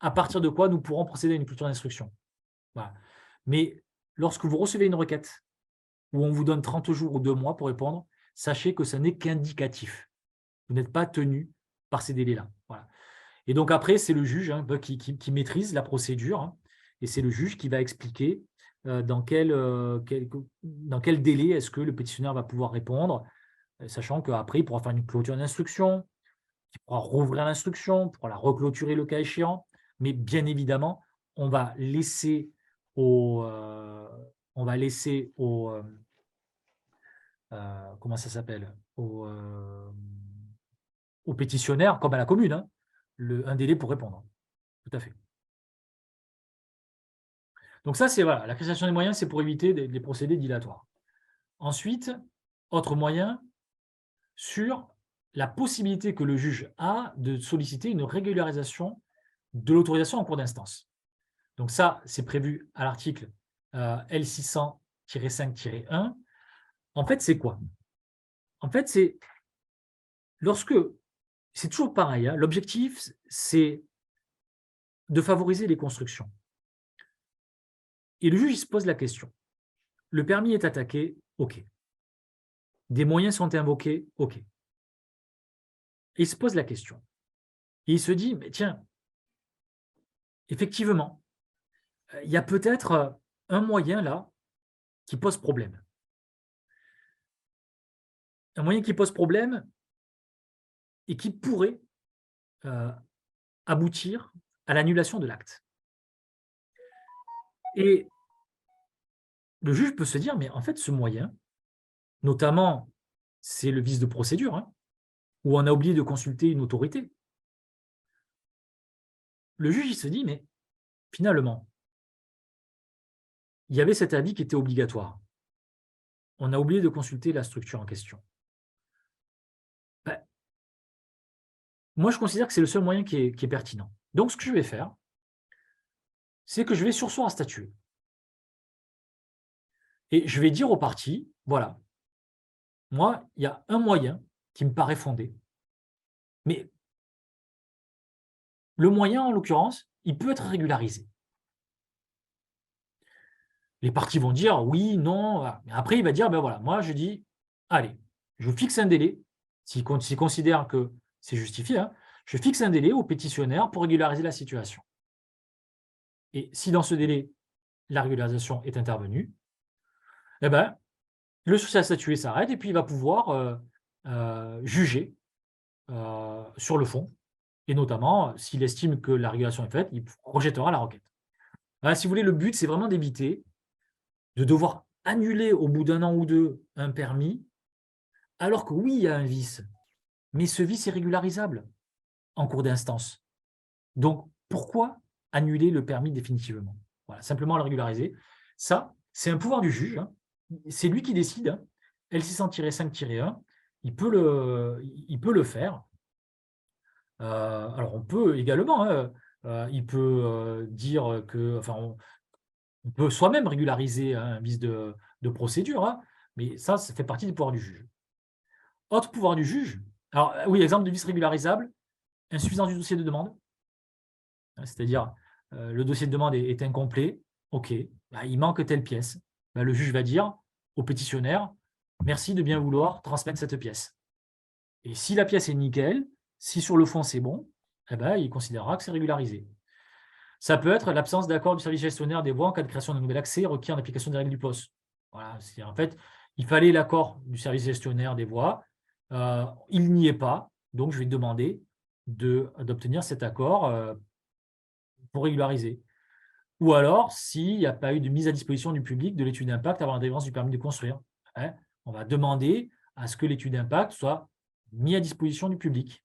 à partir de quoi nous pourrons procéder à une clôture d'instruction. Voilà. Mais lorsque vous recevez une requête où on vous donne 30 jours ou 2 mois pour répondre, sachez que ce n'est qu'indicatif. Vous n'êtes pas tenu par ces délais-là. Voilà. Et donc après, c'est le juge qui maîtrise la procédure, et c'est le juge qui va expliquer dans quel délai est-ce que le pétitionnaire va pouvoir répondre, sachant qu'après, il pourra faire une clôture d'instruction, il pourra rouvrir l'instruction, pourra la reclôturer le cas échéant, mais bien évidemment, on va laisser comment ça s'appelle, au pétitionnaire, comme à la commune, un délai pour répondre. Tout à fait. Donc ça, c'est voilà, la création des moyens, c'est pour éviter des procédés dilatoires. Ensuite, autre moyen, sur la possibilité que le juge a de solliciter une régularisation de l'autorisation en cours d'instance. Donc ça, c'est prévu à l'article L600-5-1. En fait, c'est quoi? En fait, c'est c'est toujours pareil, l'objectif, c'est de favoriser les constructions. Et le juge, il se pose la question. Le permis est attaqué, OK. Des moyens sont invoqués, OK. Et il se pose la question. Et il se dit, mais tiens, effectivement, il y a peut-être un moyen là qui pose problème. Un moyen qui pose problème et qui pourrait aboutir à l'annulation de l'acte. Et le juge peut se dire, mais en fait, ce moyen, notamment, c'est le vice de procédure, où on a oublié de consulter une autorité. Le juge, il se dit, mais finalement, il y avait cet avis qui était obligatoire. On a oublié de consulter la structure en question. Ben, moi, je considère que c'est le seul moyen qui est pertinent. Donc, ce que je vais faire, c'est que je vais surseoir à statuer. Et je vais dire aux parties, voilà, moi, il y a un moyen qui me paraît fondé, mais le moyen, en l'occurrence, il peut être régularisé. Les parties vont dire oui, non. Voilà. Mais après, il va dire, ben voilà, moi, je dis, allez, je fixe un délai, s'il considère que c'est justifié, hein, je fixe un délai au pétitionnaire pour régulariser la situation. Et si dans ce délai, la régularisation est intervenue, eh ben, le sursis à statuer s'arrête et puis il va pouvoir juger sur le fond. Et notamment, s'il estime que la régulation est faite, il rejettera la requête. Voilà, si vous voulez, le but, c'est vraiment d'éviter de devoir annuler au bout d'un an ou deux un permis, alors que oui, il y a un vice, mais ce vice est régularisable en cours d'instance. Donc, pourquoi annuler le permis définitivement? Voilà, simplement le régulariser. Ça, c'est un pouvoir du juge. Hein. C'est lui qui décide. Hein. L600-5-1, il peut le faire. Alors, on peut également, hein, il peut dire que, enfin, on peut soi-même régulariser un vice de procédure, hein, mais ça fait partie des pouvoirs du juge. Autre pouvoir du juge, alors oui, exemple de vice régularisable, insuffisance du dossier de demande, c'est-à-dire le dossier de demande est incomplet, ok, bah, il manque telle pièce. Bah, le juge va dire au pétitionnaire, merci de bien vouloir transmettre cette pièce. Et si la pièce est nickel, si sur le fond c'est bon, eh ben, il considérera que c'est régularisé. Ça peut être l'absence d'accord du service gestionnaire des voies en cas de création d'un nouvel accès requis en application des règles du POS. Voilà, en fait, il fallait l'accord du service gestionnaire des voies. Il n'y est pas, donc je vais demander d'obtenir cet accord pour régulariser. Ou alors, s'il n'y a pas eu de mise à disposition du public de l'étude d'impact avant la délivrance du permis de construire. Hein, on va demander à ce que l'étude d'impact soit mise à disposition du public.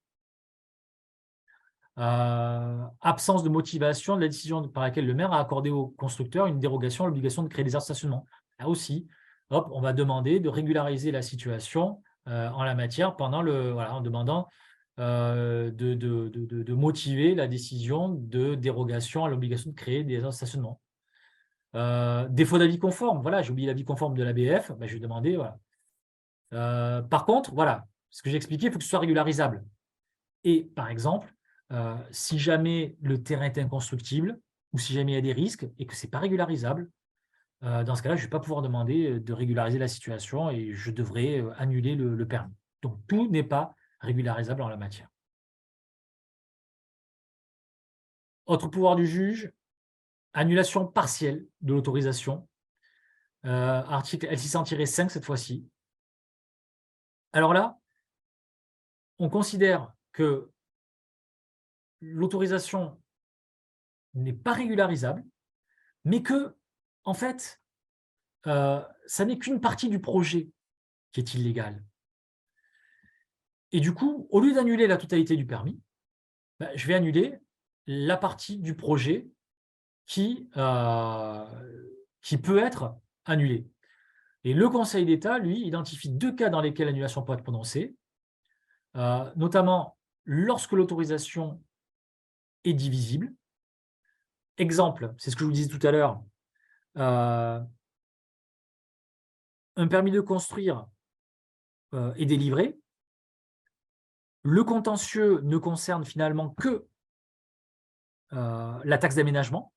Absence de motivation de la décision par laquelle le maire a accordé au constructeur une dérogation à l'obligation de créer des aires de stationnement. Là aussi, hop, on va demander de régulariser la situation en la matière en demandant de motiver la décision de dérogation à l'obligation de créer des aires de stationnement. Défaut d'avis conforme, voilà, j'ai oublié l'avis conforme de l'ABF, ben, je vais demander, voilà. Par contre, voilà, ce que j'ai expliqué, il faut que ce soit régularisable. Et par exemple, si jamais le terrain est inconstructible ou si jamais il y a des risques et que ce n'est pas régularisable, dans ce cas-là, je ne vais pas pouvoir demander de régulariser la situation et je devrais annuler le permis. Donc, tout n'est pas régularisable en la matière. Autre pouvoir du juge, annulation partielle de l'autorisation. Article L600-5 cette fois-ci. Alors là, on considère que l'autorisation n'est pas régularisable, mais que, en fait, ça n'est qu'une partie du projet qui est illégale. Et du coup, au lieu d'annuler la totalité du permis, je vais annuler la partie du projet qui peut être annulée. Et le Conseil d'État, lui, identifie 2 cas dans lesquels l'annulation peut être prononcée, notamment lorsque l'autorisation est divisible. Exemple, c'est ce que je vous disais tout à l'heure, un permis de construire est délivré, le contentieux ne concerne finalement que la taxe d'aménagement.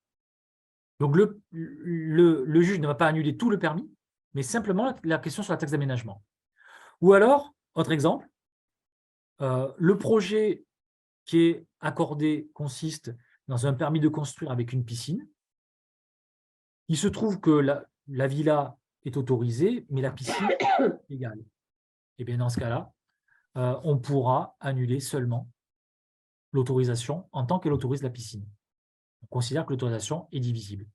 Donc, le juge ne va pas annuler tout le permis, mais simplement la question sur la taxe d'aménagement. Ou alors, autre exemple, le projet qui est accordé consiste dans un permis de construire avec une piscine. Il se trouve que la villa est autorisée, mais la piscine est égale. Et bien dans ce cas-là, on pourra annuler seulement l'autorisation en tant qu'elle autorise la piscine. On considère que l'autorisation est divisible.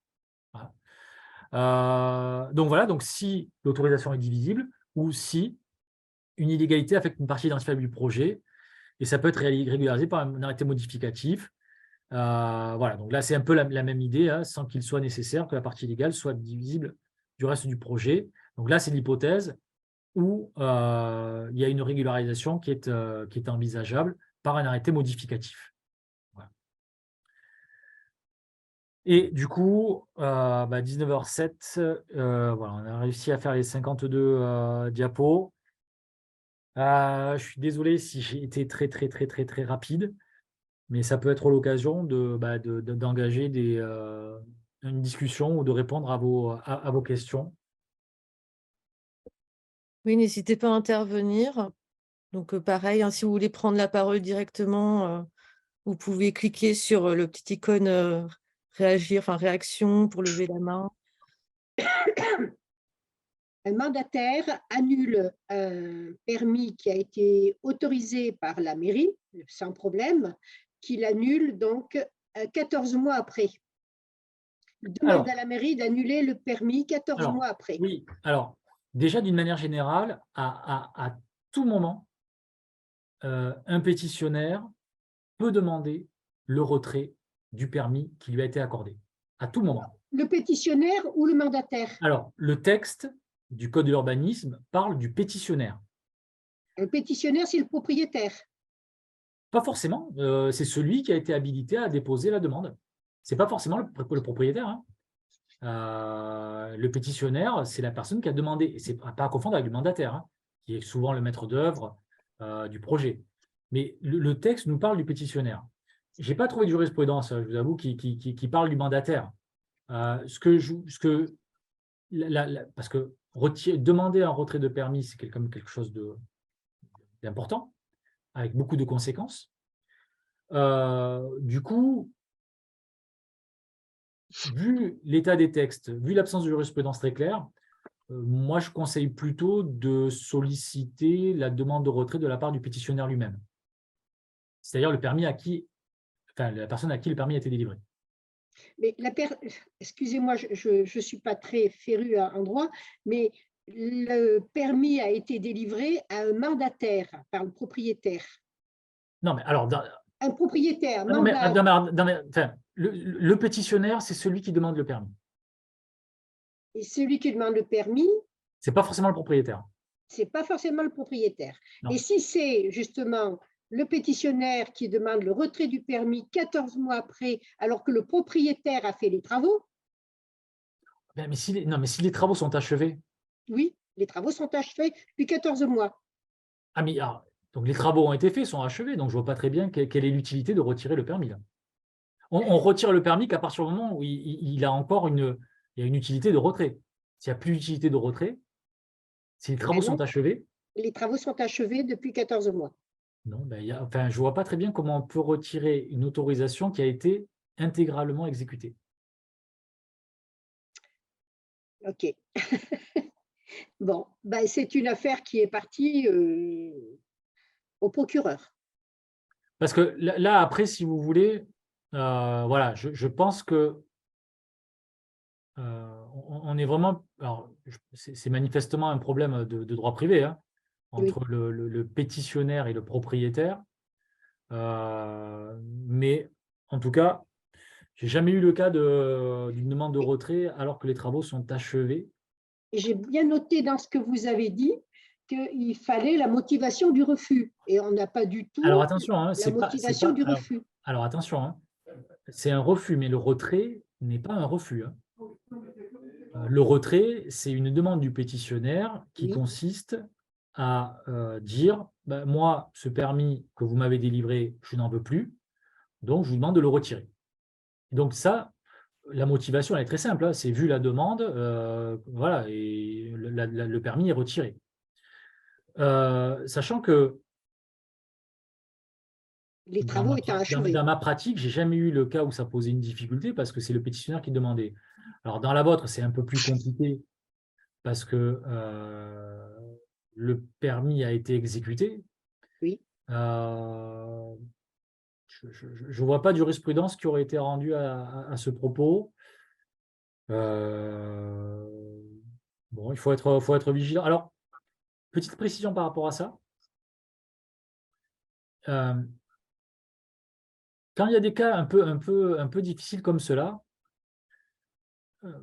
Voilà. Donc voilà, donc si l'autorisation est divisible ou si une illégalité affecte une partie identifiable du projet, et ça peut être régularisé par un arrêté modificatif. Voilà, donc là, c'est un peu la même idée, hein, sans qu'il soit nécessaire que la partie légale soit divisible du reste du projet. Donc là, c'est l'hypothèse où il y a une régularisation qui est envisageable par un arrêté modificatif. Voilà. Et du coup, 19h07, voilà, on a réussi à faire les 52 diapos. Je suis désolé si j'ai été très rapide, mais ça peut être l'occasion d'engager une discussion ou de répondre à vos questions. Oui, n'hésitez pas à intervenir. Donc, pareil, hein, si vous voulez prendre la parole directement, vous pouvez cliquer sur le petit icône réagir, enfin réaction pour lever la main. Un mandataire annule un permis qui a été autorisé par la mairie, sans problème, qu'il annule donc 14 mois après. Il demande à la mairie d'annuler le permis 14 mois après. Oui, alors, déjà, d'une manière générale, à tout moment, un pétitionnaire peut demander le retrait du permis qui lui a été accordé, à tout moment. Le pétitionnaire ou le mandataire? Alors, le texte du Code de l'urbanisme parle du pétitionnaire. Le pétitionnaire, c'est le propriétaire. Pas forcément, c'est celui qui a été habilité à déposer la demande. Ce n'est pas forcément le propriétaire, hein. Le pétitionnaire, c'est la personne qui a demandé, et ce n'est pas à confondre avec le mandataire, hein, qui est souvent le maître d'œuvre du projet. Mais le texte nous parle du pétitionnaire. Je n'ai pas trouvé de jurisprudence, je vous avoue, qui parle du mandataire. Parce que demander un retrait de permis, c'est quand même quelque chose d'important, avec beaucoup de conséquences. Du coup, vu l'état des textes, vu l'absence de jurisprudence très claire, moi, je conseille plutôt de solliciter la demande de retrait de la part du pétitionnaire lui-même. C'est-à-dire la personne à qui le permis a été délivré. Mais excusez-moi, je ne suis pas très férue en droit, mais le permis a été délivré à un mandataire par le propriétaire. Non, mais alors, un propriétaire, le pétitionnaire, c'est celui qui demande le permis. Et celui qui demande le permis, ce n'est pas forcément le propriétaire. Ce n'est pas forcément le propriétaire. Non. Et si c'est justement le pétitionnaire qui demande le retrait du permis 14 mois après, alors que le propriétaire a fait les travaux? Mais si les travaux sont achevés. Oui, les travaux sont achevés depuis 14 mois. Ah, mais donc les travaux ont été faits, sont achevés, donc je ne vois pas très bien quelle est l'utilité de retirer le permis. Là. On retire le permis qu'à partir du moment où il a encore une utilité de retrait. S'il n'y a plus d'utilité de retrait, si les travaux sont achevés. Les travaux sont achevés depuis 14 mois. Non, je ne vois pas très bien comment on peut retirer une autorisation qui a été intégralement exécutée. OK. Bon, c'est une affaire qui est partie au procureur. Parce que là, après, si vous voulez, voilà, je pense que on est vraiment… C'est manifestement un problème de droit privé, hein, entre le pétitionnaire et le propriétaire. Mais en tout cas, je n'ai jamais eu le cas d'une demande de retrait alors que les travaux sont achevés. Et j'ai bien noté dans ce que vous avez dit qu'il fallait la motivation du refus. Et on n'a pas du tout alors, attention, hein, la motivation du refus. Alors attention, hein, c'est un refus, mais le retrait n'est pas un refus. Hein. Le retrait, c'est une demande du pétitionnaire qui consiste à dire moi, ce permis que vous m'avez délivré, je n'en veux plus, donc je vous demande de le retirer. Donc ça, la motivation elle est très simple, hein, c'est vu la demande, voilà, et le permis est retiré. Sachant que les travaux étant achevés. Dans ma pratique, je n'ai jamais eu le cas où ça posait une difficulté parce que c'est le pétitionnaire qui demandait. Alors, dans la vôtre, c'est un peu plus compliqué parce que le permis a été exécuté. Oui. Je ne vois pas de jurisprudence qui aurait été rendue à ce propos. Bon, il faut être vigilant. Alors, petite précision par rapport à ça. quand il y a des cas un peu difficiles comme cela,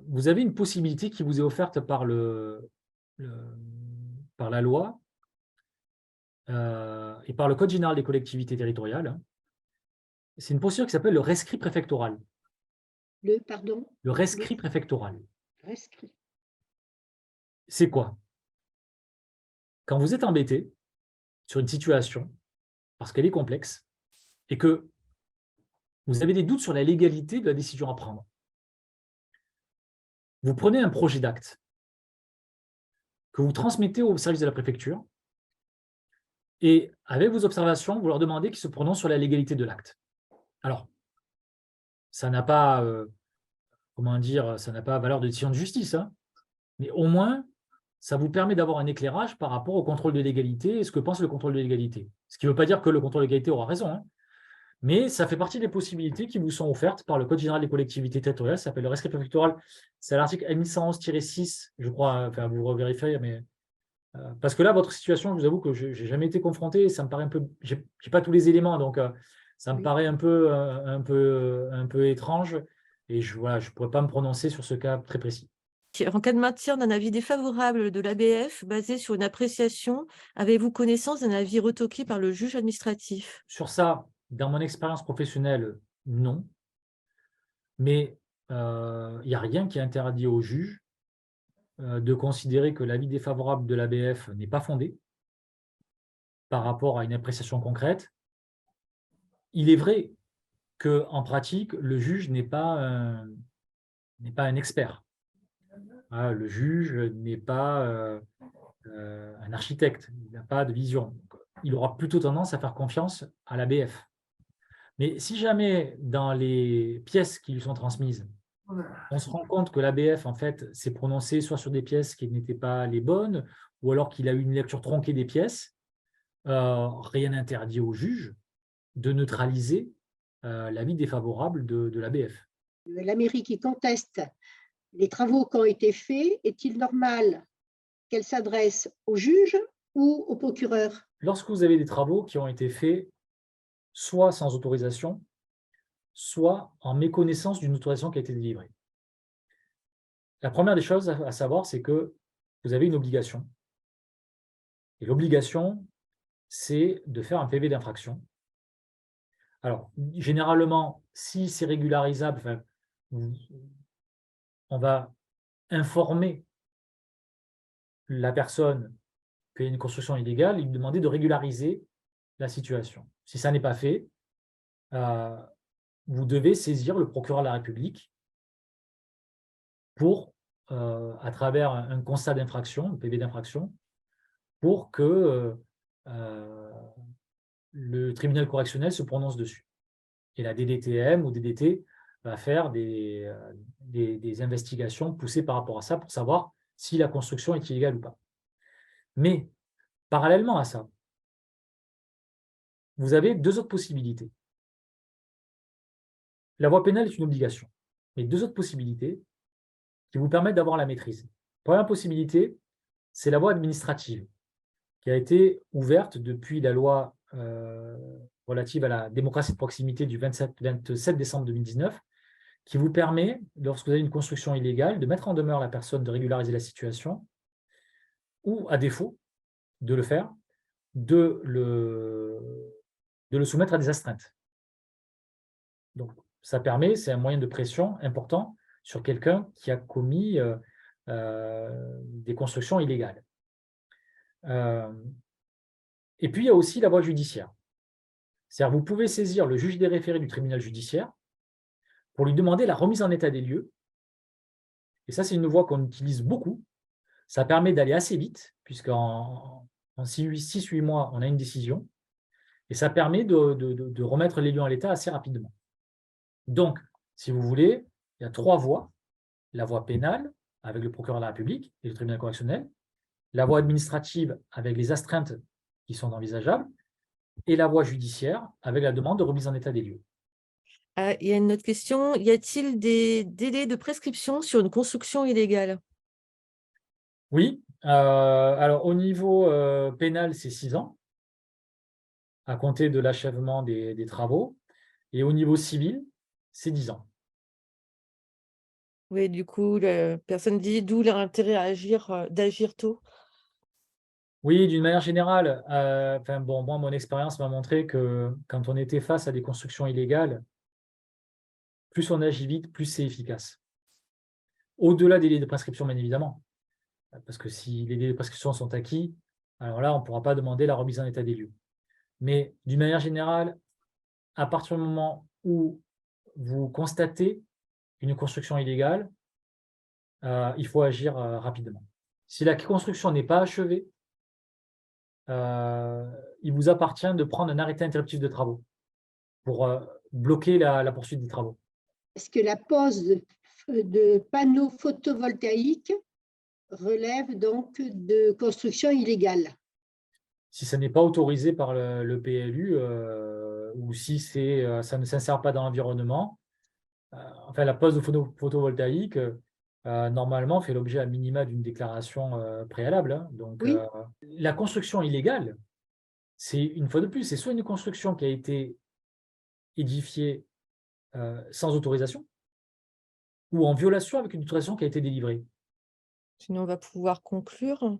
vous avez une possibilité qui vous est offerte par par la loi et par le Code général des collectivités territoriales. Hein. C'est une procédure qui s'appelle le rescrit préfectoral. Pardon, Le rescrit préfectoral. rescrit. C'est quoi? Quand vous êtes embêté sur une situation, parce qu'elle est complexe, et que vous avez des doutes sur la légalité de la décision à prendre, vous prenez un projet d'acte que vous transmettez au service de la préfecture, et avec vos observations, vous leur demandez qu'ils se prononcent sur la légalité de l'acte. Alors, ça n'a pas, comment dire, ça n'a pas valeur de décision de justice, hein, mais au moins, ça vous permet d'avoir un éclairage par rapport au contrôle de légalité et ce que pense le contrôle de légalité. Ce qui ne veut pas dire que le contrôle de légalité aura raison, hein, mais ça fait partie des possibilités qui vous sont offertes par le Code général des collectivités territoriales, ça s'appelle le rescrit préfectoral, c'est à l'article L1111-6, je crois, enfin vous revérifierez, mais parce que là, votre situation, je vous avoue que je n'ai jamais été confronté, et ça me paraît un peu, j'ai pas tous les éléments, donc ça me paraît un peu étrange, et je ne pourrais pas me prononcer sur ce cas très précis. En cas de maintien d'un avis défavorable de l'ABF basé sur une appréciation, avez-vous connaissance d'un avis retoqué par le juge administratif? Sur ça, dans mon expérience professionnelle, non. Mais il n'y a rien qui interdit au juge de considérer que l'avis défavorable de l'ABF n'est pas fondé par rapport à une appréciation concrète. Il est vrai qu'en pratique, le juge n'est pas un expert. Le juge n'est pas un architecte, il n'a pas de vision. Il aura plutôt tendance à faire confiance à l'ABF. Mais si jamais, dans les pièces qui lui sont transmises, on se rend compte que l'ABF, en fait, s'est prononcé soit sur des pièces qui n'étaient pas les bonnes, ou alors qu'il a eu une lecture tronquée des pièces, rien n'interdit au juge de neutraliser l'avis défavorable de l'ABF. La mairie qui conteste les travaux qui ont été faits, est-il normal qu'elle s'adresse au juge ou au procureur? Lorsque vous avez des travaux qui ont été faits soit sans autorisation, soit en méconnaissance d'une autorisation qui a été délivrée. La première des choses à savoir, c'est que vous avez une obligation. Et l'obligation, c'est de faire un PV d'infraction. Alors, généralement, si c'est régularisable, on va informer la personne qu'il y a une construction illégale et lui demander de régulariser la situation. Si ça n'est pas fait, vous devez saisir le procureur de la République pour, à travers un constat d'infraction, un PV d'infraction, pour que le tribunal correctionnel se prononce dessus. Et la DDTM ou DDT va faire des investigations poussées par rapport à ça pour savoir si la construction est illégale ou pas. Mais, parallèlement à ça, vous avez deux autres possibilités. La voie pénale est une obligation, mais deux autres possibilités qui vous permettent d'avoir la maîtrise. Première possibilité, c'est la voie administrative, qui a été ouverte depuis la loi relative à la démocratie de proximité du 27 décembre 2019, qui vous permet, lorsque vous avez une construction illégale, de mettre en demeure la personne de régulariser la situation, ou, à défaut de le faire, de le soumettre à des astreintes. Donc, ça permet, c'est un moyen de pression important sur quelqu'un qui a commis des constructions illégales. Et puis, il y a aussi la voie judiciaire. C'est-à-dire, vous pouvez saisir le juge des référés du tribunal judiciaire pour lui demander la remise en état des lieux. Et ça, c'est une voie qu'on utilise beaucoup. Ça permet d'aller assez vite, puisqu'en 6-8 mois, on a une décision. Et ça permet de remettre les lieux en l'état assez rapidement. Donc, si vous voulez, il y a trois voies. La voie pénale, avec le procureur de la République et le tribunal correctionnel. La voie administrative, avec les astreintes qui sont envisageables. Et la voie judiciaire, avec la demande de remise en état des lieux. Il y a une autre question. Y a-t-il des délais de prescription sur une construction illégale? Oui. Alors, au niveau pénal, c'est 6 ans. à compter de l'achèvement des travaux. Et au niveau civil, c'est 10 ans. Oui, du coup, la personne dit d'où l'intérêt d'agir tôt. Oui, d'une manière générale, enfin, bon, moi, mon expérience m'a montré que quand on était face à des constructions illégales, plus on agit vite, plus c'est efficace. Au-delà des délais de prescription, bien évidemment. Parce que si les délais de prescription sont acquis, alors là, on ne pourra pas demander la remise en état des lieux. Mais d'une manière générale, à partir du moment où vous constatez une construction illégale, il faut agir rapidement. Si la construction n'est pas achevée, il vous appartient de prendre un arrêté interruptif de travaux pour bloquer la poursuite des travaux. Est-ce que la pose de panneaux photovoltaïques relève donc de construction illégale? Si ça n'est pas autorisé par le PLU ou si ça ne s'insère pas dans l'environnement, enfin, la pose de photovoltaïque, normalement, fait l'objet à minima d'une déclaration préalable, hein. Donc, Oui, la construction illégale, c'est une fois de plus, c'est soit une construction qui a été édifiée sans autorisation ou en violation avec une autorisation qui a été délivrée. Sinon, on va pouvoir conclure.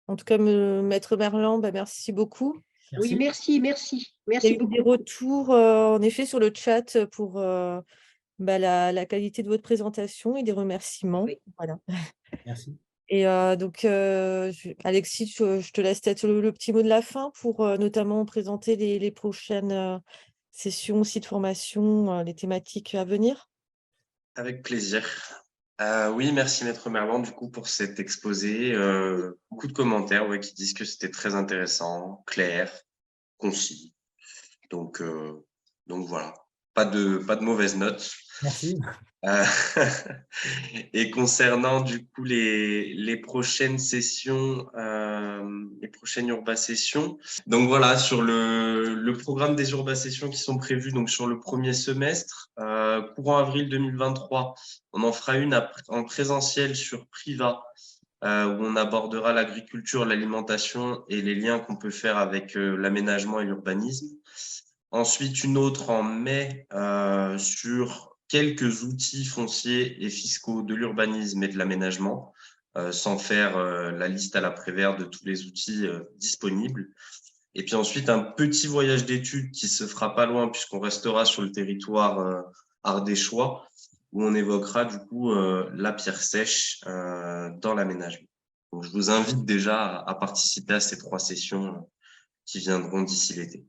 En tout cas, Maître Merlan, bah, merci beaucoup. oui, Merci. merci Il y a eu des beaucoup. retours, en effet, sur le chat pour bah, la qualité de votre présentation et des remerciements. Oui. Voilà. Merci. Et donc, Alexis, je te laisse peut-être le petit mot de la fin pour notamment présenter les prochaines sessions aussi de formation, les thématiques à venir. Avec plaisir. Oui, merci Maître Merlan du coup pour cet exposé. Beaucoup de commentaires qui disent que c'était très intéressant, clair, concis. Donc voilà, pas de mauvaises notes. Merci. Et concernant du coup les prochaines sessions, les prochaines urba-sessions, donc voilà, sur le programme des urba-sessions qui sont prévues donc sur le premier semestre, courant avril 2023, on en fera une en présentiel sur Priva, où on abordera l'agriculture, l'alimentation et les liens qu'on peut faire avec l'aménagement et l'urbanisme. Ensuite, une autre en mai sur quelques outils fonciers et fiscaux de l'urbanisme et de l'aménagement, sans faire la liste à la Prévert de tous les outils disponibles. Et puis ensuite, un petit voyage d'études qui se fera pas loin puisqu'on restera sur le territoire ardéchois, où on évoquera du coup la pierre sèche dans l'aménagement. Donc, je vous invite déjà à participer à ces 3 sessions qui viendront d'ici l'été.